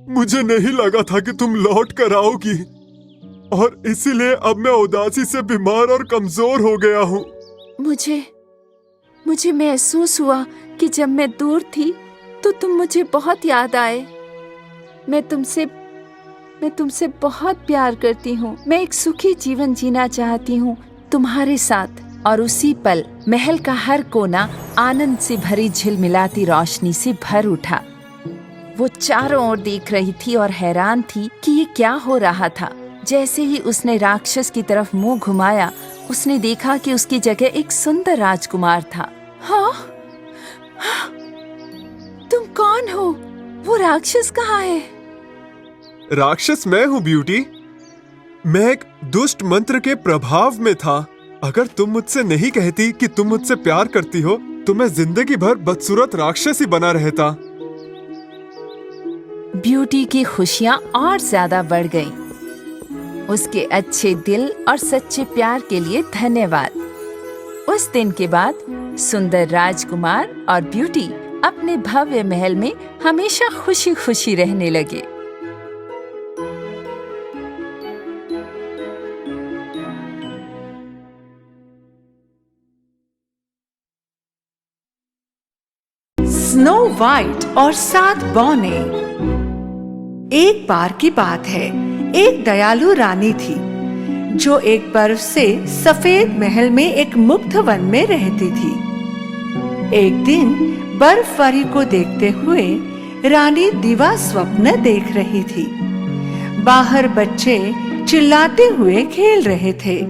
मुझे नहीं लगा था कि तुम लौट कर आओगी, और इसीलिए अब मैं उदासी से बीमार और कमजोर हो गया हूँ। मुझे महसूस हुआ कि जब मैं दूर थी तो तुम मुझे बहुत याद आए। मैं तुमसे बहुत प्यार करती हूँ। मैं एक सुखी जीवन जीना चाहती हूँ तुम्हारे साथ। और उसी पल महल का हर कोना आनंद से भरी झिलमिलाती रोशनी से भर उठा। वो चारों ओर देख रही थी और हैरान थी कि ये क्या हो रहा था। जैसे ही उसने राक्षस की तरफ मुंह घुमाया, उसने देखा कि उसकी जगह एक सुंदर राजकुमार था। हाँ? तुम कौन हो? वो राक्षस कहाँ है? राक्षस मैं हूँ ब्यूटी। मैं एक दुष्ट मंत्र के प्रभाव में था। अगर तुम मुझसे नहीं कहती कि तुम मुझसे प्यार करती हो तो मैं जिंदगी भर बदसूरत राक्षस ही बना रहता। ब्यूटी की खुशियाँ और ज्यादा बढ़ गईं। उसके अच्छे दिल और सच्चे प्यार के लिए धन्यवाद। उस दिन के बाद सुंदर राजकुमार और ब्यूटी अपने भव्य महल में हमेशा खुशी खुशी रहने लगे। स्नो वाइट और 7 बौने। एक बार की बात है, एक दयालु रानी थी जो एक बर्फ से सफेद महल में एक मुग्ध वन में रहती थी। एक दिन बर्फबारी को देखते हुए रानी दिवा स्वप्न देख रही थी। बाहर बच्चे चिल्लाते हुए खेल रहे थे।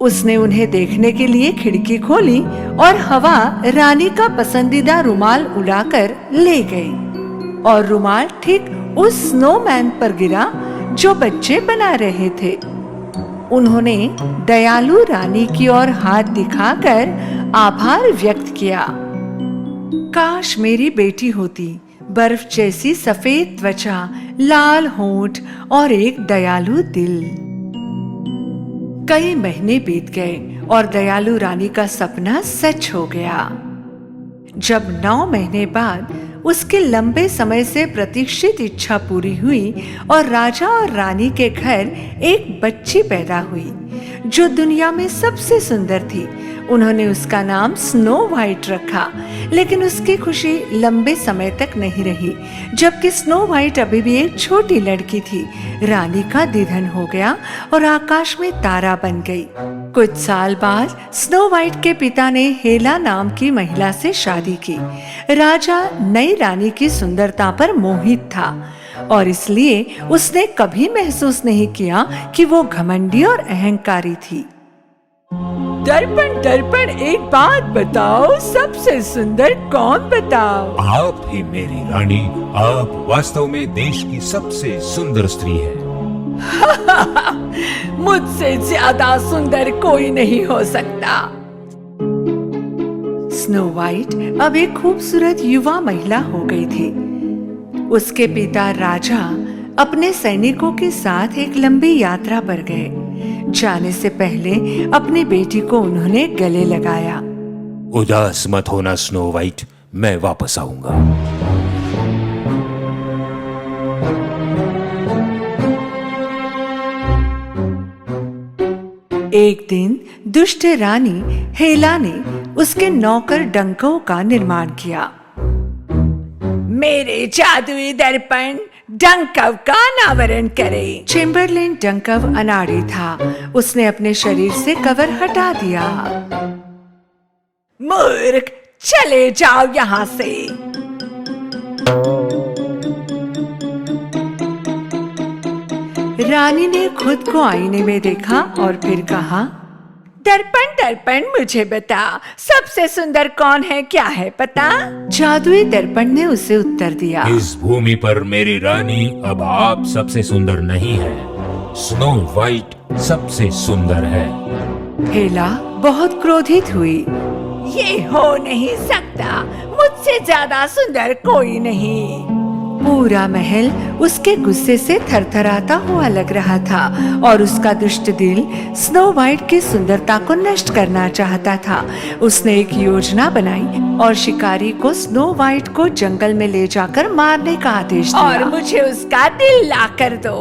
उसने उन्हें देखने के लिए खिड़की खोली और हवा रानी का पसंदीदा रुमाल उड़ाकर ले गई और रुमाल ठीक उस स्नोमैन पर गिरा जो बच्चे बना रहे थे। उन्होंने दयालु रानी की ओर हाथ दिखाकर आभार व्यक्त किया। काश मेरी बेटी होती, बर्फ जैसी सफेद त्वचा, लाल होंठ और एक दयालु दिल। कई महीने बीत गए और दयालु रानी का सपना सच हो गया। जब 9 महीने बाद उसके लंबे समय से प्रतीक्षित इच्छा पूरी हुई और राजा और रानी के घर एक बच्ची पैदा हुई जो दुनिया में सबसे सुंदर थी। उन्होंने उसका नाम स्नो वाइट रखा, लेकिन उसकी खुशी लंबे समय तक नहीं रही। जबकि स्नो वाइट अभी भी एक छोटी लड़की थी, रानी का निधन हो गया और आकाश में तारा बन गई। कुछ साल बाद स्नो वाइट के पिता ने हेला नाम की महिला से शादी की। राजा नई रानी की सुंदरता पर मोहित था और इसलिए उसने कभी महसूस नहीं किया कि वो घमंडी और अहंकारी थी। दर्पण दर्पण एक बात बताओ, सबसे सुंदर कौन बताओ? आप ही मेरी रानी, आप वास्तव में देश की सबसे सुंदर स्त्री हैं। मुझसे ज्यादा सुंदर कोई नहीं हो सकता। स्नो वाइट अब एक खूबसूरत युवा महिला हो गई थी। उसके पिता राजा अपने सैनिकों के साथ एक लंबी यात्रा पर गए। जाने से पहले अपनी बेटी को उन्होंने गले लगाया। उदास मत होना स्नो वाइट, मैं वापस आऊंगा। एक दिन दुष्ट रानी हेला ने उसके नौकर डंकव का निर्माण किया। मेरे जादुई दर्पण डंकव का अनावरण करे। चेम्बरलेन डंकव अनाड़ी था। उसने अपने शरीर से कवर हटा दिया। मूर्ख, चले जाओ यहाँ से। रानी ने खुद को आईने में देखा और फिर कहा, दर्पण दर्पण मुझे बता, सबसे सुंदर कौन है, क्या है पता? जादुई दर्पण ने उसे उत्तर दिया, इस भूमि पर मेरी रानी अब आप सबसे सुंदर नहीं है, स्नो वाइट सबसे सुंदर है। हेला बहुत क्रोधित हुई। ये हो नहीं सकता, मुझसे ज्यादा सुंदर कोई नहीं। पूरा महल उसके गुस्से से थरथराता हुआ लग रहा था और उसका दुष्ट दिल स्नो वाइट की सुंदरता को नष्ट करना चाहता था। उसने एक योजना बनाई और शिकारी को स्नो वाइट को जंगल में ले जाकर मारने का आदेश दिया। और मुझे उसका दिल ला कर दो।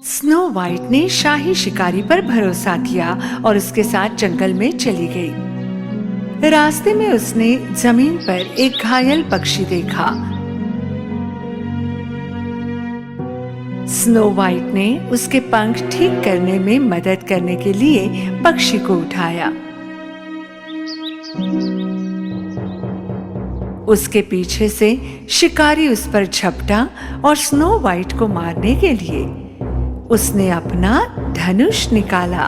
स्नो वाइट ने शाही शिकारी पर भरोसा किया और उसके साथ जंगल में चली गई। रास्ते में उसने जमीन पर एक घायल पक्षी देखा। स्नो वाइट ने उसके पंख ठीक करने में मदद करने के लिए पक्षी को उठाया। उसके पीछे से शिकारी उस पर झपटा और स्नो वाइट को मारने के लिए उसने अपना धनुष निकाला।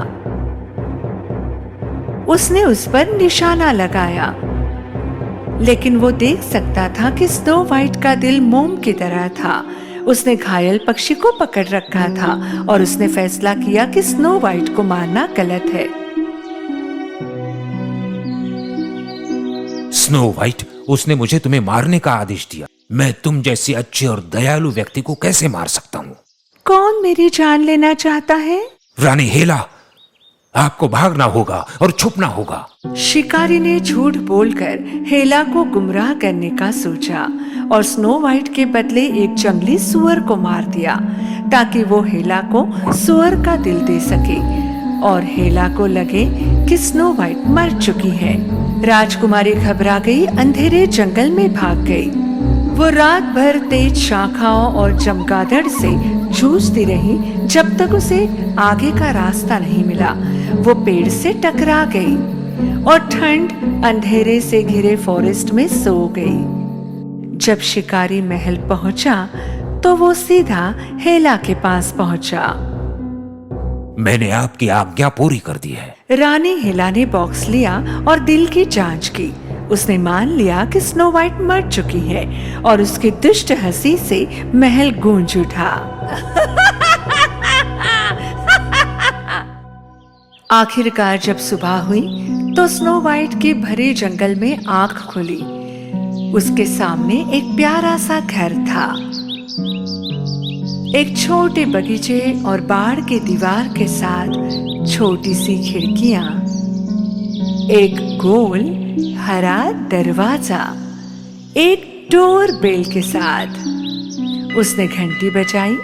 उसने उस पर निशाना लगाया, लेकिन वो देख सकता था कि स्नो वाइट का दिल मोम की तरह था। उसने घायल पक्षी को पकड़ रखा था और उसने फैसला किया कि स्नो वाइट को मारना गलत है। स्नो वाइट, उसने मुझे तुम्हें मारने का आदेश दिया। मैं तुम जैसे अच्छे और दयालु व्यक्ति को कैसे मार सकता हूँ? कौन मेरी जान लेना चाहता है? रानी हेला, आपको भागना होगा और छुपना होगा। शिकारी ने झूठ बोलकर हेला को गुमराह करने का सोचा और स्नो वाइट के बदले एक जंगली सुअर को मार दिया ताकि वो हेला को सुअर का दिल दे सके और हेला को लगे कि स्नो वाइट मर चुकी है। राजकुमारी घबरा गई, अंधेरे जंगल में भाग गई। वो रात भर तेज शाखाओं और चमगादड़ से जूझती रही जब तक उसे आगे का रास्ता नहीं मिला। वो पेड़ से टकरा गई और ठंड अंधेरे से घिरे फॉरेस्ट में सो गई। जब शिकारी महल पहुंचा तो वो सीधा हेला के पास पहुंचा। मैंने आपकी आज्ञा पूरी कर दी है। रानी हेला ने बॉक्स लिया और दिल की जांच की। उसने मान लिया कि स्नो वाइट मर चुकी है और उसकी दुष्ट हंसी से महल गूंज उठा। आखिरकार जब सुबह हुई तो स्नो वाइट के भरे जंगल में आंख खुली। उसके सामने एक प्यारा सा घर था। एक छोटे बगीचे और बाड़ के दीवार के साथ छोटी सी खिड़कियां, एक गोल हरा दरवाजा, एक डोर बेल के साथ। उसने घंटी बजाई,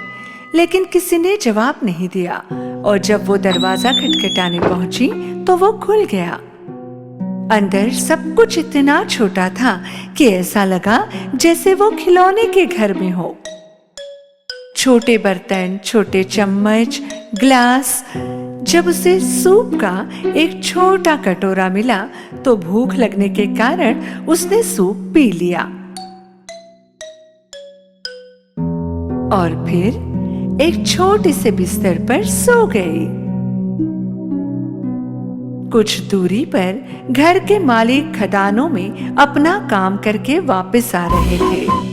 लेकिन किसी ने जवाब नहीं दिया और जब वो दरवाजा खटखटाने पहुंची तो वो खुल गया। अंदर सब कुछ इतना छोटा था कि ऐसा लगा जैसे वो खिलौने के घर में हो। छोटे बर्तन, छोटे चम्मच, ग्लास। जब उसे सूप का एक छोटा कटोरा मिला तो भूख लगने के कारण उसने सूप पी लिया और फिर एक छोटे से बिस्तर पर सो गई। कुछ दूरी पर घर के मालिक खदानों में अपना काम करके वापस आ रहे थे।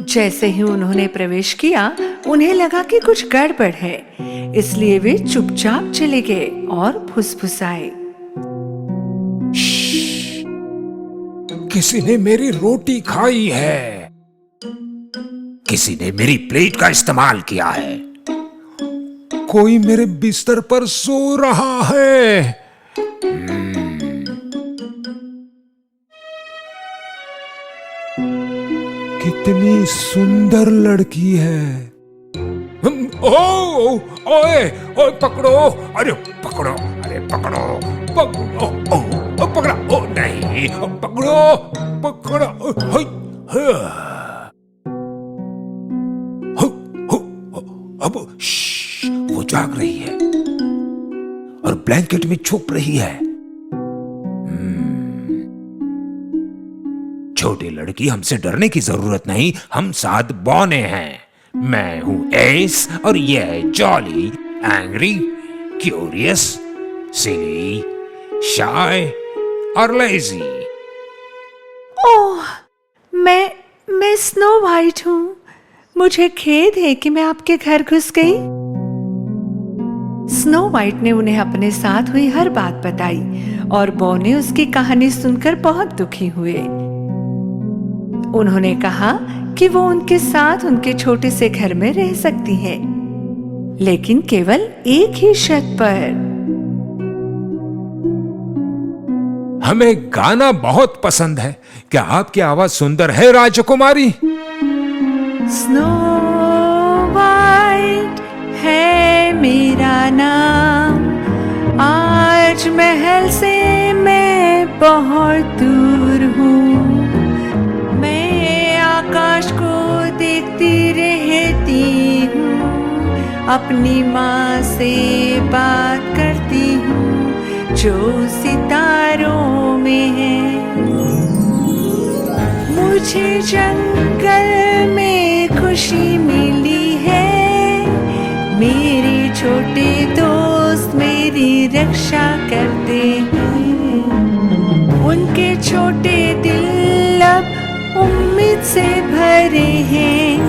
जैसे ही उन्होंने प्रवेश किया उन्हें लगा कि कुछ गड़बड़ है, इसलिए वे चुपचाप चले गए और फुसफुसाए। किसी ने मेरी रोटी खाई है। किसी ने मेरी प्लेट का इस्तेमाल किया है। कोई मेरे बिस्तर पर सो रहा है। कितनी सुंदर लड़की है। ओए पकड़ो, अरे पकड़ो, अरे पकड़ो, पकड़ो, पकड़ा, ओ नहीं, पकड़ो, पकड़ो, अब वो जाग रही है और ब्लैंकेट में छुप रही है। छोटी लड़की, हमसे डरने की जरूरत नहीं, हम साथ बौने हैं। मैं हूं एस और ये है जॉली, एंग्री, क्यूरियस, सिली, शाय और लेजी। ओह, मैं स्नो वाइट हूँ। मुझे खेद है कि मैं आपके घर घुस गई। स्नो वाइट ने उन्हें अपने साथ हुई हर बात बताई और बॉने उसकी कहानी सुनकर बहुत दुखी हुए। उन्होंने कहा कि वो उनके साथ उनके छोटे से घर में रह सकती है, लेकिन केवल एक ही शर्त पर। हमें गाना बहुत पसंद है। क्या आपकी आवाज सुंदर है राजकुमारी? स्नो वाइट है मेरा नाम। आज महल से मैं बहुत दूर हूँ। मैं आकाश को देखती रहती हूँ, अपनी माँ से बात करती हूँ जो सितारों में है। मुझे जंगल में खुशी मिली है, मेरे छोटे दोस्त मेरी रक्षा करते हैं। उनके छोटे दिल अब उम्मीद से भरे हैं,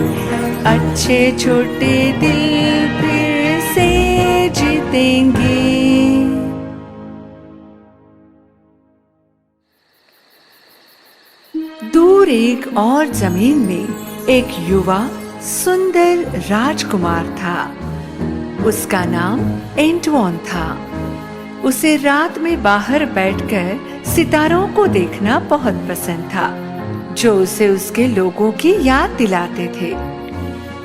अच्छे छोटे दिल फिर से जीतेंगे। दूर एक और जमीन में एक युवा सुंदर राजकुमार था। उसका नाम एंटवान था। उसे रात में बाहर बैठकर सितारों को देखना बहुत पसंद था, जो उसे उसके लोगों की याद दिलाते थे।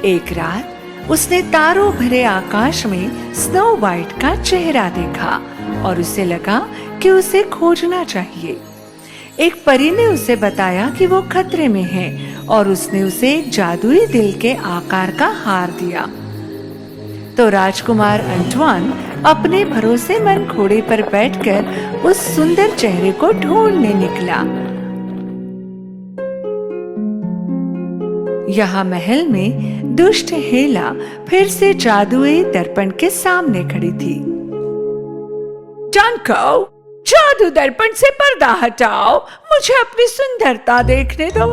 एक रात उसने तारों भरे आकाश में स्नो वाइट का चेहरा देखा और उसे लगा कि उसे खोजना चाहिए। एक परी ने उसे बताया कि वो खतरे में है और उसने उसे एक जादुई दिल के आकार का हार दिया। तो राजकुमार एंटवान अपने भरोसेमंद घोड़े पर बैठकर उस सुंदर चेहरे को ढूंढने निकला। यहाँ महल में दुष्ट हेला फिर से जादुई दर्पण के सामने खड़ी थी। डंकव, जादू दर्पण से पर्दा हटाओ, मुझे अपनी सुंदरता देखने दो।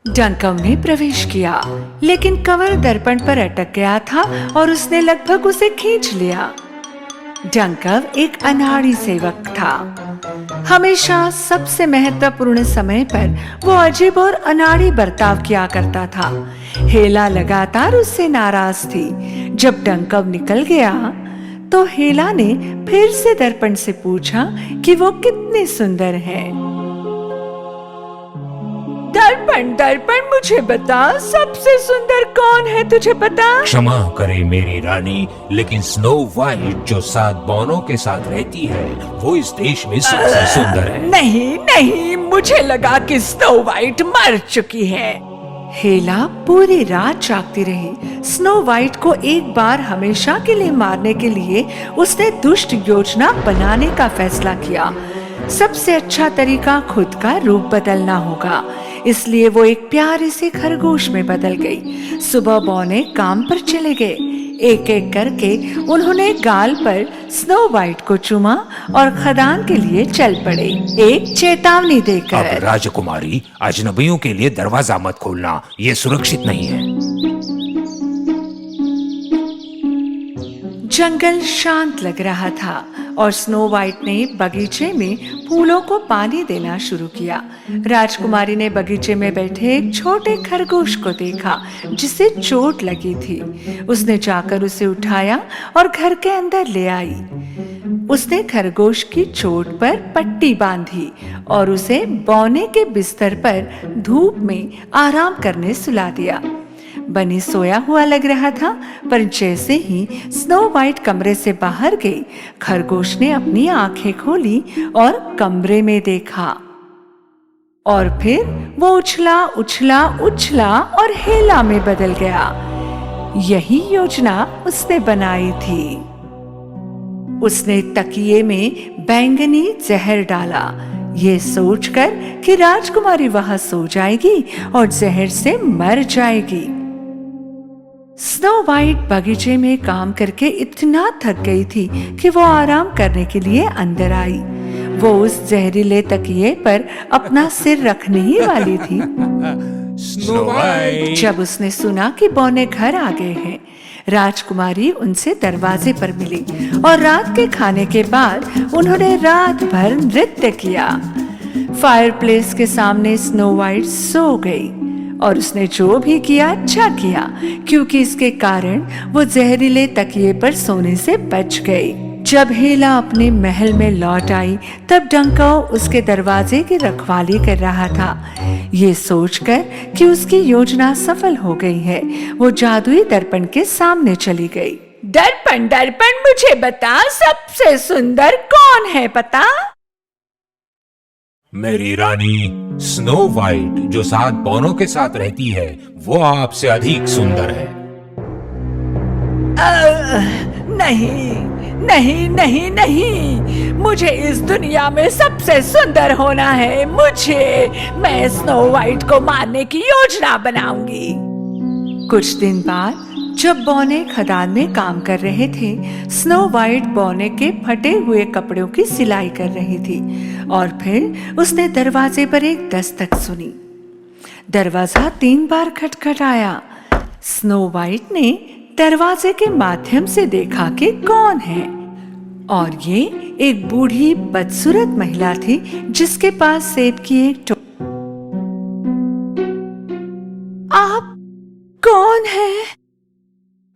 डंकव ने प्रवेश किया, लेकिन कवर दर्पण पर अटक गया था और उसने लगभग उसे खींच लिया। डंकव एक अनाड़ी सेवक था। हमेशा सबसे महत्वपूर्ण समय पर वो अजीब और अनाड़ी बर्ताव किया करता था। हेला लगातार उससे नाराज थी। जब डंकव निकल गया तो हेला ने फिर से दर्पण से पूछा कि वो कितनी सुंदर है। दर्पण दर्पण मुझे बता, सबसे सुंदर कौन है, तुझे पता? क्षमा करे मेरी रानी, लेकिन स्नो वाइट जो 7 बौनों के साथ रहती है वो इस देश में सबसे सुंदर है। नहीं नहीं, मुझे लगा कि स्नो वाइट मर चुकी है। हेला पूरी रात जागती रही। स्नो वाइट को एक बार हमेशा के लिए मारने के लिए उसने दुष्ट योजना बनाने का फैसला किया। सबसे अच्छा तरीका खुद का रूप बदलना होगा, इसलिए वो एक प्यारे से खरगोश में बदल गई। सुबह बौने काम पर चले गए। एक एक करके उन्होंने गाल पर स्नो वाइट को चूमा और खदान के लिए चल पड़े, एक चेतावनी देकर। अब राजकुमारी, अजनबियों के लिए दरवाजा मत खोलना, ये सुरक्षित नहीं है। जंगल शांत लग रहा था और स्नो वाइट ने बगीचे में फूलों को पानी देना शुरू किया। राजकुमारी ने बगीचे में बैठे एक छोटे खरगोश को देखा जिसे चोट लगी थी। उसने जाकर उसे उठाया और घर के अंदर ले आई। उसने खरगोश की चोट पर पट्टी बांधी और उसे बौने के बिस्तर पर धूप में आराम करने सुला दिया। बनी सोया हुआ लग रहा था, पर जैसे ही स्नो वाइट कमरे से बाहर गई, खरगोश ने अपनी आंखें खोली और कमरे में देखा। और फिर वो उछला उछला उछला और हेला में बदल गया। यही योजना उसने बनाई थी। उसने तकिए में बैंगनी जहर डाला, ये सोचकर कि राजकुमारी वहां सो जाएगी और जहर से मर जाएगी। स्नो वाइट बगीचे में काम करके इतना थक गई थी कि वो आराम करने के लिए अंदर आई। वो उस जहरीले तकिए पर अपना सिर रखने ही वाली थी स्नो वाइट। जब उसने सुना कि बौने घर आ गए हैं। राजकुमारी उनसे दरवाजे पर मिली और रात के खाने के बाद उन्होंने रात भर नृत्य किया। फायरप्लेस के सामने स्नो वाइट सो गई और उसने जो भी किया अच्छा किया, क्योंकि इसके कारण वो जहरीले तकिए पर सोने से बच गई। जब हेला अपने महल में लौट आई तब डंको उसके दरवाजे की रखवाली कर रहा था। ये सोचकर कि उसकी योजना सफल हो गई है, वो जादुई दर्पण के सामने चली गई। दर्पण दर्पण मुझे बता, सबसे सुंदर कौन है पता? मेरी रानी स्नो वाइट जो 7 बौनों के साथ रहती है, वो आपसे अधिक सुंदर है। नहीं नहीं नहीं नहीं, मुझे इस दुनिया में सबसे सुंदर होना है। मैं स्नो वाइट को मारने की योजना बनाऊंगी। कुछ दिन बाद जब बौने खदान में काम कर रहे थे, स्नो वाइट बौने के फटे हुए कपड़ों की सिलाई कर रही थी और फिर उसने दरवाजे पर एक दस्तक सुनी। दरवाजा 3 बार खटखटाया। स्नो वाइट ने दरवाजे के माध्यम से देखा कि कौन है, और ये एक बूढ़ी बदसूरत महिला थी जिसके पास सेब की एक आप कौन है?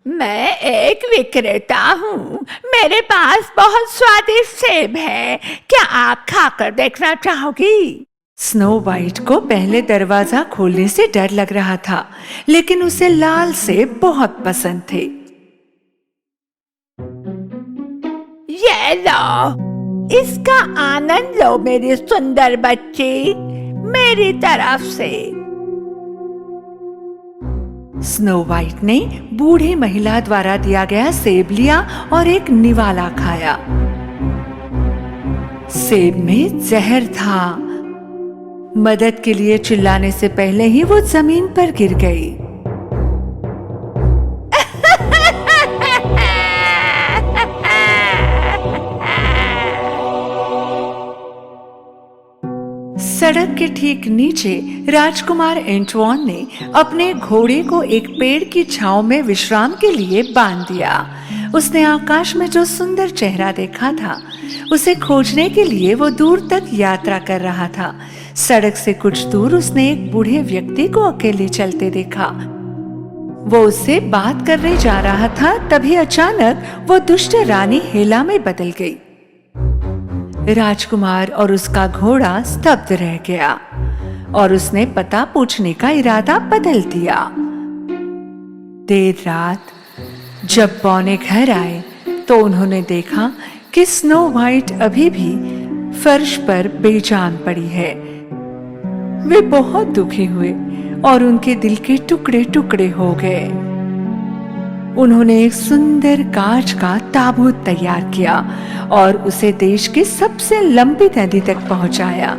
मैं एक विक्रेता हूँ। मेरे पास बहुत स्वादिष्ट सेब है, क्या आप खाकर देखना चाहोगी? स्नो वाइट को पहले दरवाजा खोलने से डर लग रहा था, लेकिन उसे लाल सेब बहुत पसंद थे। ये लो, इसका आनंद लो मेरी सुंदर बच्ची, मेरी तरफ से। स्नो वाइट ने बूढ़ी महिला द्वारा दिया गया सेब लिया और एक निवाला खाया। सेब में जहर था। मदद के लिए चिल्लाने से पहले ही वो जमीन पर गिर गई। सड़क के ठीक नीचे राजकुमार एंटवान ने अपने घोड़े को एक पेड़ की छांव में विश्राम के लिए बांध दिया। उसने आकाश में जो सुंदर चेहरा देखा था, उसे खोजने के लिए वो दूर तक यात्रा कर रहा था। सड़क से कुछ दूर उसने एक बूढ़े व्यक्ति को अकेले चलते देखा। वो उससे बात करने जा रहा था, तभी अचानक वो दुष्ट रानी हेला में बदल गई। राजकुमार और उसका घोड़ा स्तब्ध रह गया और उसने पता पूछने का इरादा बदल दिया। देर रात जब बौने घर आए तो उन्होंने देखा कि स्नो वाइट अभी भी फर्श पर बेजान पड़ी है। वे बहुत दुखी हुए और उनके दिल के टुकड़े टुकड़े हो गए। उन्होंने एक सुंदर कांच का ताबूत तैयार किया और उसे देश की सबसे लंबी नदी तक पहुंचाया,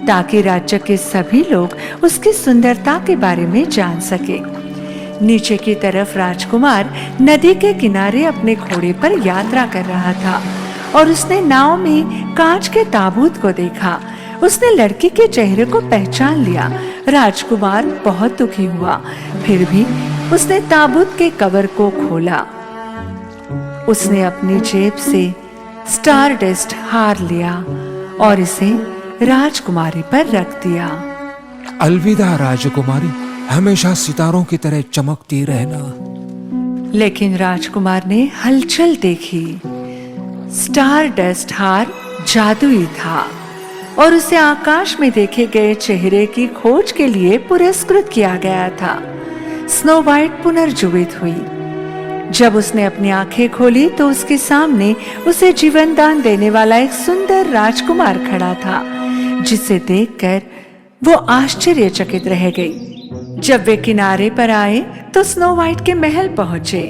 ताकि राज्य के सभी लोग उसकी सुंदरता के बारे में जान सके। नीचे की तरफ राजकुमार नदी के किनारे अपने घोड़े पर यात्रा कर रहा था और उसने नाव में कांच के ताबूत को देखा। उसने लड़की के चेहरे को पहचान लिया। राजकुमार बहुत दुखी हुआ, फिर भी उसने ताबूत के कवर को खोला। उसने अपनी जेब से स्टारडस्ट हार लिया और इसे राजकुमारी पर रख दिया। अलविदा राजकुमारी, हमेशा सितारों की तरह चमकती रहना। लेकिन राजकुमार ने हलचल देखी। स्टारडस्ट हार जादुई था और उसे आकाश में देखे गए चेहरे की खोज के लिए पुरस्कृत किया गया था। स्नो वाइट पुनर्जीवित हुई। जब उसने अपनी आंखें खोली तो उसके सामने उसे जीवन दान देने वाला एक सुंदर राजकुमार खड़ा था, जिसे देखकर वो आश्चर्यचकित रह गई। जब वे किनारे पर आए तो स्नो वाइट के महल पहुंचे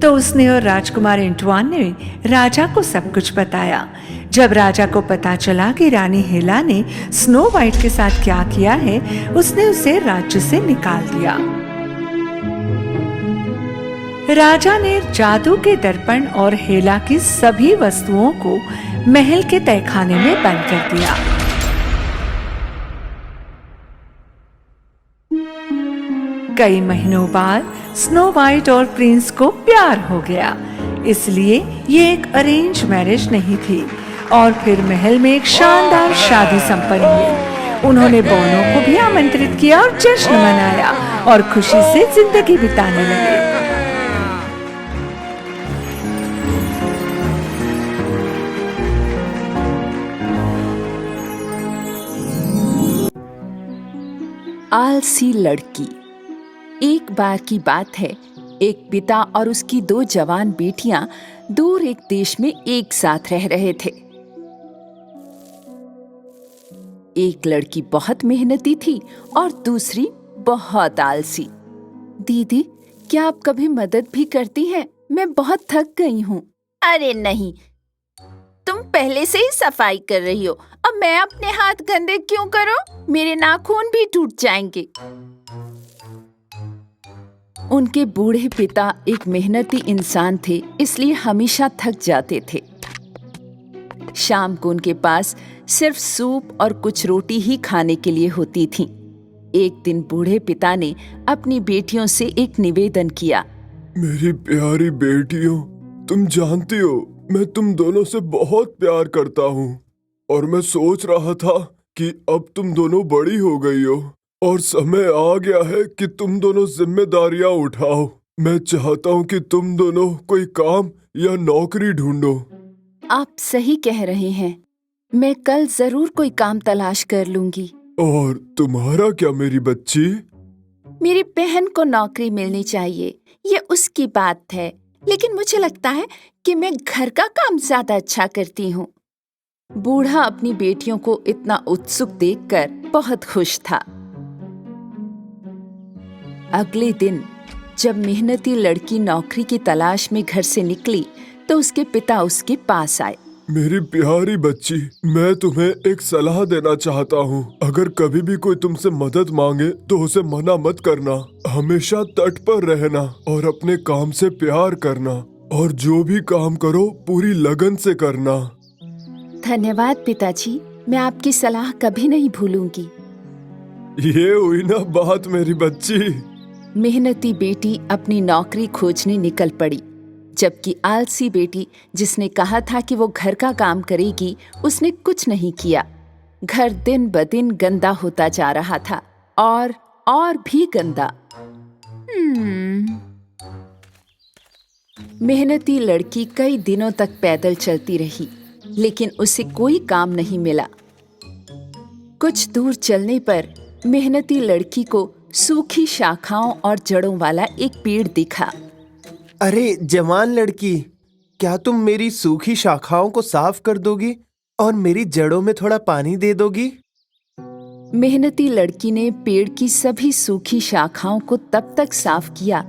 तो उसने और राजकुमार एंटवान ने राजा को सब कुछ बताया। जब राजा को पता चला कि रानी हेला ने स्नो वाइट के साथ क्या किया है, उसने उसे राज्य से निकाल दिया। राजा ने जादू के दर्पण और हेला की सभी वस्तुओं को महल के तहखाने में बंद कर दिया। कई महीनों बाद स्नो वाइट और प्रिंस को प्यार हो गया, इसलिए ये एक अरेंज मैरिज नहीं थी और फिर महल में एक शानदार शादी संपन्न हुई। उन्होंने बौनों को भी आमंत्रित किया और जश्न मनाया और खुशी से जिंदगी बिताने लगे। आलसी लड़की। एक बार की बात है, एक पिता और उसकी 2 जवान बेटियां दूर एक देश में एक साथ रह रहे थे। एक लड़की बहुत मेहनती थी और दूसरी बहुत आलसी। दीदी, क्या आप कभी मदद भी करती हैं? मैं बहुत थक गई हूँ। अरे नहीं, तुम पहले से ही सफाई कर रही हो, अब मैं अपने हाथ गंदे क्यों करूं? मेरे नाखून भी टूट जाएंगे। उनके बूढ़े पिता एक मेहनती इंसान थे, इसलिए हमेशा थक जाते थे। शाम को उनके पास सिर्फ सूप और कुछ रोटी ही खाने के लिए होती थी। एक दिन बूढ़े पिता ने अपनी बेटियों से एक निवेदन किया। मेरी प्यारी बेटियों, तुम जानती हो मैं तुम दोनों से बहुत प्यार करता हूँ और मैं सोच रहा था कि अब तुम दोनों बड़ी हो गई हो और समय आ गया है कि तुम दोनों जिम्मेदारियां उठाओ। मैं चाहता हूँ कि तुम दोनों कोई काम या नौकरी ढूंढो। आप सही कह रहे हैं, मैं कल जरूर कोई काम तलाश कर लूंगी। और तुम्हारा क्या मेरी बच्ची? मेरी बहन को नौकरी मिलनी चाहिए, ये उसकी बात है, लेकिन मुझे लगता है कि मैं घर का काम ज्यादा अच्छा करती हूँ। बूढ़ा अपनी बेटियों को इतना उत्सुक देखकर बहुत खुश था। अगले दिन जब मेहनती लड़की नौकरी की तलाश में घर से निकली तो उसके पिता उसके पास आए। मेरी प्यारी बच्ची, मैं तुम्हें एक सलाह देना चाहता हूँ। अगर कभी भी कोई तुमसे मदद मांगे तो उसे मना मत करना। हमेशा तट पर रहना और अपने काम से प्यार करना और जो भी काम करो पूरी लगन से करना। धन्यवाद पिताजी, मैं आपकी सलाह कभी नहीं भूलूंगी। ये हुई ना बात मेरी बच्ची। मेहनती बेटी अपनी नौकरी खोजने निकल पड़ी, जबकि आलसी बेटी, जिसने कहा था कि वो घर का काम करेगी, उसने कुछ नहीं किया। घर दिन ब दिन गंदा होता जा रहा था और भी गंदा। मेहनती लड़की कई दिनों तक पैदल चलती रही, लेकिन उसे कोई काम नहीं मिला। कुछ दूर चलने पर मेहनती लड़की को सूखी शाखाओं और जड़ों वाला एक पेड़ दिखा। अरे जवान लड़की, क्या तुम मेरी सूखी शाखाओं को साफ कर दोगी और मेरी जड़ों में थोड़ा पानी दे दोगी? मेहनती लड़की ने पेड़ की सभी सूखी शाखाओं को तब तक साफ किया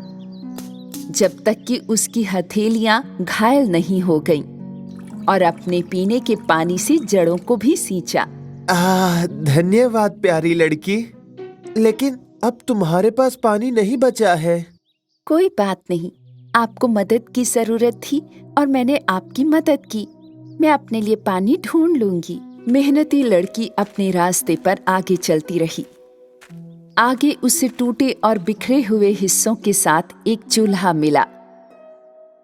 जब तक कि उसकी हथेलियां घायल नहीं हो गईं और अपने पीने के पानी से जड़ों को भी सींचा। धन्यवाद प्यारी लड़की, लेकिन अब तुम्हारे पास पानी नहीं बचा है। कोई बात नहीं, आपको मदद की जरूरत थी और मैंने आपकी मदद की। मैं अपने लिए पानी ढूंढ लूंगी। मेहनती लड़की अपने रास्ते पर आगे चलती रही। आगे उसे टूटे और बिखरे हुए हिस्सों के साथ एक चूल्हा मिला।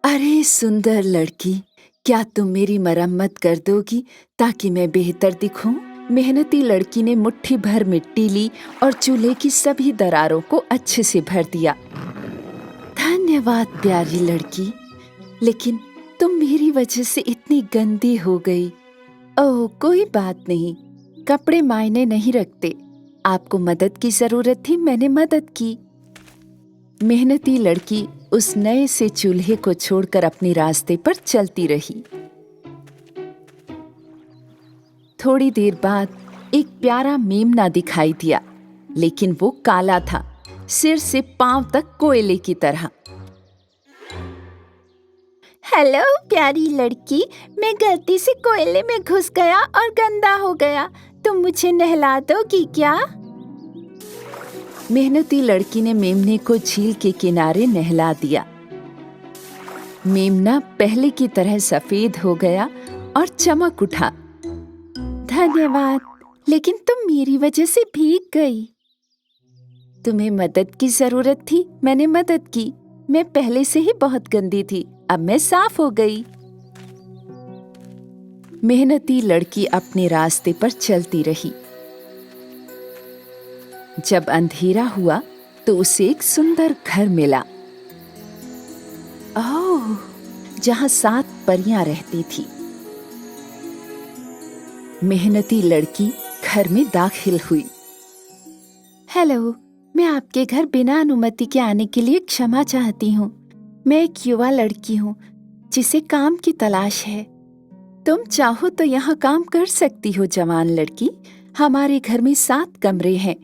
अरे सुंदर लड़की, क्या तुम मेरी मरम्मत कर दोगी ताकि मैं बेहतर दिखूं? मेहनती लड़की ने मुट्ठी भर मिट्टी ली और चूल्हे की सभी दरारों को अच्छे से भर दिया। धन्यवाद प्यारी लड़की, लेकिन तुम मेरी वजह से इतनी गंदी हो गई। ओह कोई बात नहीं, कपड़े मायने नहीं रखते। आपको मदद की जरूरत थी, मैंने मदद की। मेहनती लड़की उस नए से चूल्हे को छोड़कर अपने रास्ते पर चलती रही। थोड़ी देर बाद एक प्यारा मेमना दिखाई दिया, लेकिन वो काला था, सिर से पांव तक कोयले की तरह। हेलो प्यारी लड़की, मैं गलती से कोयले में घुस गया और गंदा हो गया। तुम मुझे नहला दोगी क्या? मेहनती लड़की ने मेमने को झील के किनारे नहला दिया। मेमना पहले की तरह सफेद हो गया और चमक उठा। धन्यवाद, लेकिन तुम मेरी वजह से भीग गई। तुम्हें मदद की जरूरत थी, मैंने मदद की। मैं पहले से ही बहुत गंदी थी, अब मैं साफ हो गई। मेहनती लड़की अपने रास्ते पर चलती रही। जब अंधेरा हुआ तो उसे एक सुंदर घर मिला। ओह, जहां 7 परियां रहती थी। मेहनती लड़की घर में दाखिल हुई। हेलो, मैं आपके घर बिना अनुमति के आने के लिए क्षमा चाहती हूँ। मैं एक युवा लड़की हूँ जिसे काम की तलाश है। तुम चाहो तो यहाँ काम कर सकती हो जवान लड़की। हमारे घर में 7 कमरे हैं।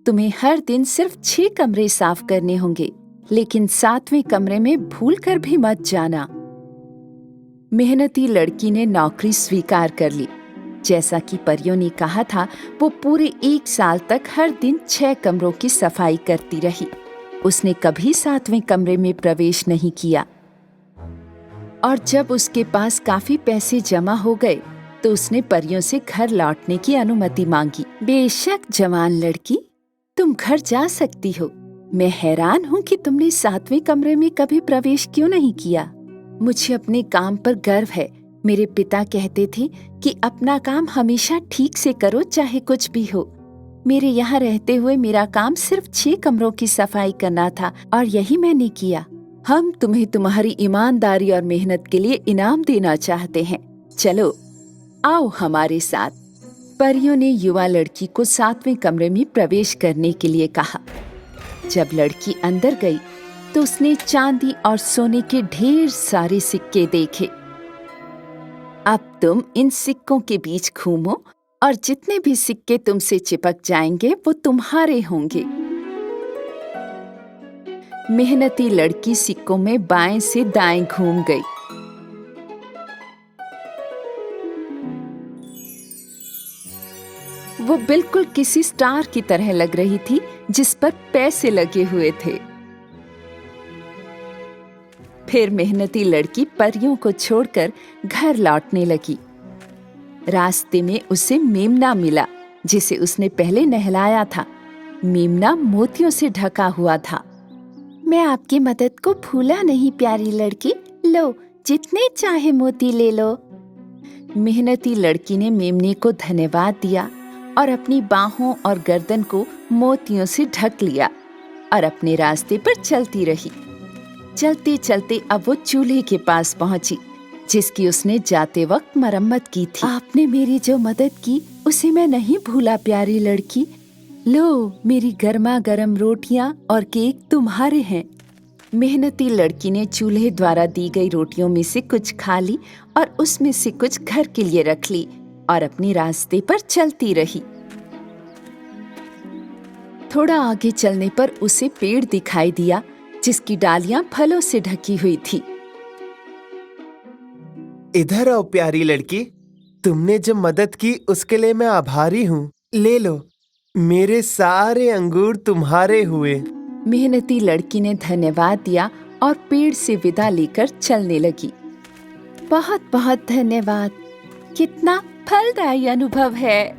तुम्हें हर दिन सिर्फ 6 कमरे साफ करने होंगे, लेकिन 7वें कमरे में भूलकर भी मत जाना। मेहनती लड़की ने नौकरी स्वीकार कर ली। जैसा कि परियों ने कहा था, वो पूरे 1 साल तक हर दिन 6 कमरों की सफाई करती रही। उसने कभी 7वें कमरे में प्रवेश नहीं किया। और जब उसके पास काफी पैसे जमा हो गए तो उसने परियों से घर लौटने की अनुमति मांगी। बेशक जवान लड़की, तुम घर जा सकती हो। मैं हैरान हूँ कि तुमने 7वें कमरे में कभी प्रवेश क्यों नहीं किया। मुझे अपने काम पर गर्व है। मेरे पिता कहते थे कि अपना काम हमेशा ठीक से करो, चाहे कुछ भी हो। मेरे यहाँ रहते हुए मेरा काम सिर्फ 6 कमरों की सफाई करना था और यही मैंने किया। हम तुम्हें तुम्हारी ईमानदारी और मेहनत के लिए इनाम देना चाहते हैं। चलो, आओ हमारे साथ। परियों ने युवा लड़की को 7वें कमरे में प्रवेश करने के लिए कहा। जब लड़की अंदर गई तो उसने चांदी और सोने के ढेर सारे सिक्के देखे। अब तुम इन सिक्कों के बीच घूमो और जितने भी सिक्के तुमसे चिपक जाएंगे वो तुम्हारे होंगे। मेहनती लड़की सिक्कों में बाएं से दाएं घूम गई। वो बिल्कुल किसी स्टार की तरह लग रही थी जिस पर पैसे लगे हुए थे। फिर मेहनती लड़की परियों को छोड़कर घर लौटने लगी। रास्ते में उसे मेमना मिला, जिसे उसने पहले नहलाया था। मेमना मोतियों से ढका हुआ था। मैं आपकी मदद को भूला नहीं प्यारी लड़की। लो, जितने चाहे मोती ले लो। मेहनती लड़की ने मेमने को धन्यवाद दिया और अपनी बाहों और गर्दन को मोतियों से ढक लिया और अपने रास्ते पर चलती रही। चलते चलते अब वो चूल्हे के पास पहुंची, जिसकी उसने जाते वक्त मरम्मत की थी। आपने मेरी जो मदद की उसे मैं नहीं भूला प्यारी लड़की। लो, मेरी गर्मा गर्म रोटियां और केक तुम्हारे हैं। मेहनती लड़की ने चूल्हे द्वारा दी गई रोटियों में से कुछ खा ली और उसमें से कुछ घर के लिए रख ली और अपने रास्ते पर चलती रही। थोड़ा आगे चलने पर उसे पेड़ दिखाई दिया जिसकी डालियां फलों से ढकी हुई थी। इधर आओ प्यारी लड़की, तुमने जो मदद की उसके लिए मैं आभारी हूँ। ले लो, मेरे सारे अंगूर तुम्हारे हुए। मेहनती लड़की ने धन्यवाद दिया और पेड़ से विदा लेकर चलने लगी। बहुत बहुत धन्यवाद, कितना फलदायी अनुभव है।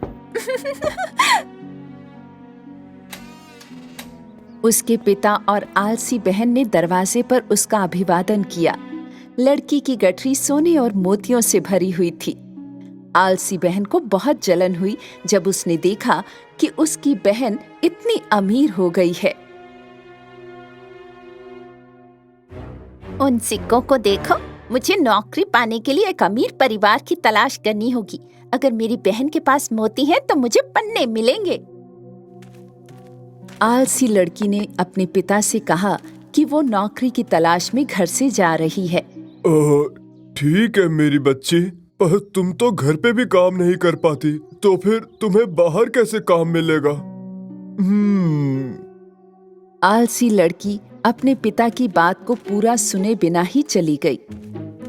उसके पिता और आलसी बहन ने दरवाजे पर उसका अभिवादन किया। लड़की की गठरी सोने और मोतियों से भरी हुई थी। आलसी बहन को बहुत जलन हुई जब उसने देखा कि उसकी बहन इतनी अमीर हो गई है। उन सिक्कों को देखो, मुझे नौकरी पाने के लिए एक अमीर परिवार की तलाश करनी होगी। अगर मेरी बहन के पास मोती हैं तो मुझे पन्ने मिलेंगे। आलसी लड़की ने अपने पिता से कहा कि वो नौकरी की तलाश में घर से जा रही है। ठीक है मेरी बच्ची, पर तुम तो घर पे भी काम नहीं कर पाती, तो फिर तुम्हें बाहर कैसे काम मिलेगा? आलसी लड़की अपने पिता की बात को पूरा सुने बिना ही चली गई।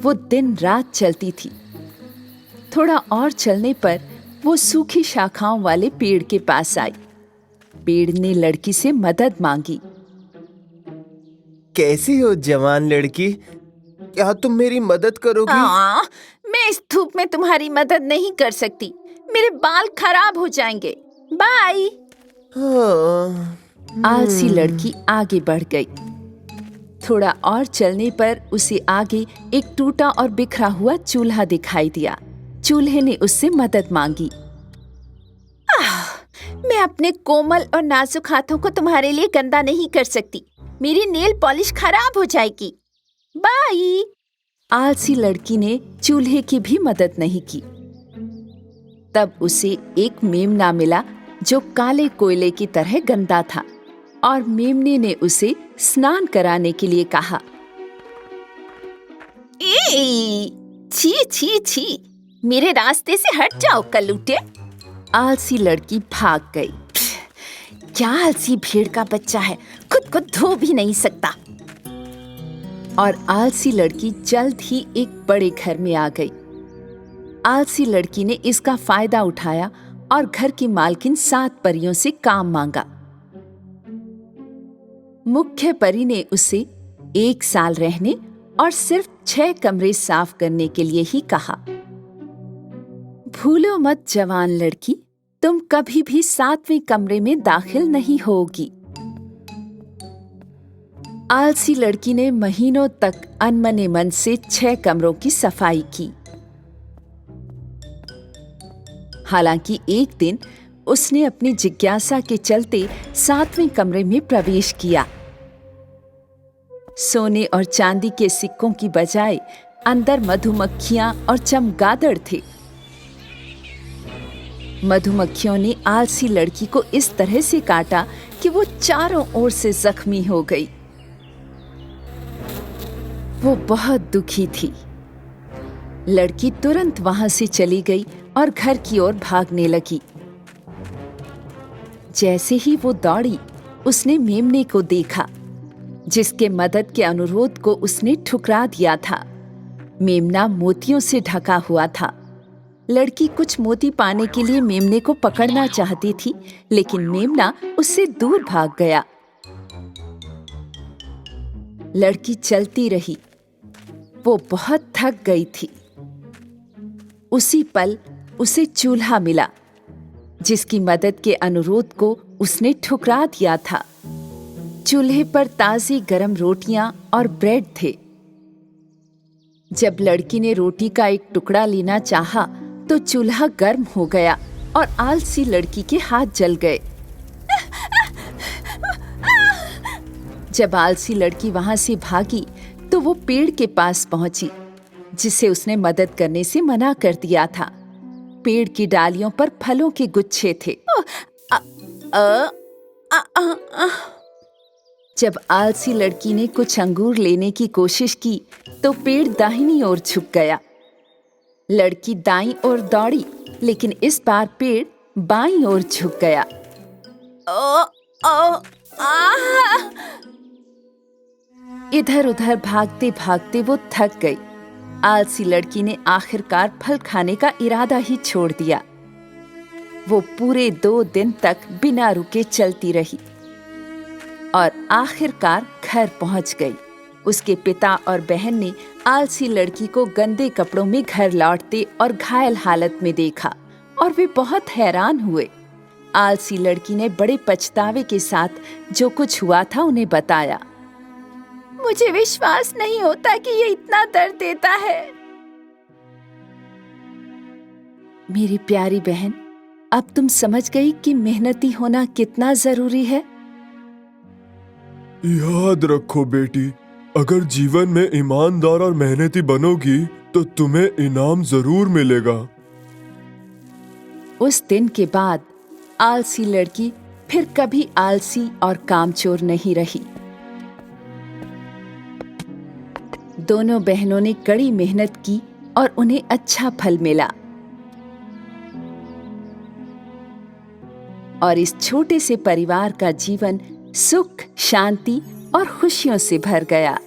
वो दिन रात चलती थी। थोड़ा और चलने पर वो सूखी शाखाओं वाले पेड़ के पास आई। पेड़ ने लड़की से मदद मांगी। कैसी हो जवान लड़की? क्या तुम मेरी मदद करोगी? मैं इस धूप में तुम्हारी मदद नहीं कर सकती। मेरे बाल खराब हो जाएंगे। बाय। हाँ, आलसी लड़की आगे बढ़ गई। थोड़ा और चलने पर उसे आगे एक टूटा और बिखरा हुआ चूल्हा दिखाई दिया। चूल्हे ने उससे मदद मांगी। मैं अपने कोमल और नाजुक हाथों को तुम्हारे लिए गंदा नहीं कर सकती। मेरी नेल पॉलिश खराब हो जाएगी। बाय। आलसी लड़की ने चूल्हे की भी मदद नहीं की। तब उसे एक मेमना मिला जो काले कोयले की तरह गंदा था, और मेमने ने उसे स्नान कराने के लिए कहा। छी छी छी, मेरे रास्ते से हट जाओ कल्लूटे। आलसी लड़की भाग गई। क्या आलसी भेड़ का बच्चा है, खुद को धो भी नहीं सकता। और आलसी लड़की जल्द ही एक बड़े घर में आ गई। आलसी लड़की ने इसका फायदा उठाया और घर की मालकिन 7 परियों से काम मांगा। मुख्य परी ने उसे 1 साल रहने और सिर्फ 6 कमरे साफ करने के लिए ही कहा। भूलो मत जवान लड़की, तुम कभी भी 7वें कमरे में दाखिल नहीं होगी। आलसी लड़की ने महीनों तक अनमने मन से 6 कमरों की सफाई की। हालांकि एक दिन उसने अपनी जिज्ञासा के चलते 7वें कमरे में प्रवेश किया। सोने और चांदी के सिक्कों की बजाय अंदर मधुमक्खियां और चमगादड़ थे। मधुमक्खियों ने आलसी लड़की को इस तरह से काटा कि वो चारों ओर से जख्मी हो गई। वो बहुत दुखी थी। लड़की तुरंत वहां से चली गई और घर की ओर भागने लगी। जैसे ही वो दौड़ी, उसने मेमने को देखा, जिसके मदद के अनुरोध को उसने ठुकरा दिया था। मेमना मोतियों से ढका हुआ था। लड़की कुछ मोती पाने के लिए मेमने को पकड़ना चाहती थी, लेकिन मेमना उससे दूर भाग गया। लड़की चलती रही। वो बहुत थक गई थी। उसी पल उसे चूल्हा मिला, जिसकी मदद के अनुरोध को उसने ठुकरा दिया था। चूल्हे पर ताजी गरम रोटियां और ब्रेड थे। जब लड़की ने रोटी का एक टुकड़ा लेना चाहा, तो चूल्हा गर्म हो गया और आलसी लड़की के हाथ जल गए। जब आलसी लड़की वहां से भागी, तो वो पेड़ के पास पहुंची, जिसे उसने मदद करने से मना कर दिया था। पेड़ की डालियों पर फलों के गुच्छे थे। जब आलसी लड़की ने कुछ अंगूर लेने की कोशिश की, तो पेड़ दाहिनी ओर झुक गया। लड़की दाईं ओर दौड़ी, लेकिन इस बार पेड़ बाईं ओर झुक गया। इधर उधर भागते भागते वो थक गई। आलसी लड़की ने आखिरकार फल खाने का इरादा ही छोड़ दिया। वो पूरे 2 दिन तक बिना रुके चलती रही और आखिरकार घर पहुंच गई। उसके पिता और बहन ने आलसी लड़की को गंदे कपड़ों में घर लौटते और घायल हालत में देखा, और वे बहुत हैरान हुए। आलसी लड़की ने बड़े पछतावे के साथ जो कुछ हुआ था उन्हें बताया। मुझे विश्वास नहीं होता कि ये इतना दर्द देता है। मेरी प्यारी बहन, अब तुम समझ गई कि मेहनती होना कितना जरूरी है। याद रखो बेटी, अगर जीवन में ईमानदार और मेहनती बनोगी तो तुम्हें इनाम जरूर मिलेगा। उस दिन के बाद आलसी लड़की फिर कभी आलसी और कामचोर नहीं रही। दोनों बहनों ने कड़ी मेहनत की और उन्हें अच्छा फल मिला, और इस छोटे से परिवार का जीवन सुख, शांति और खुशियों से भर गया।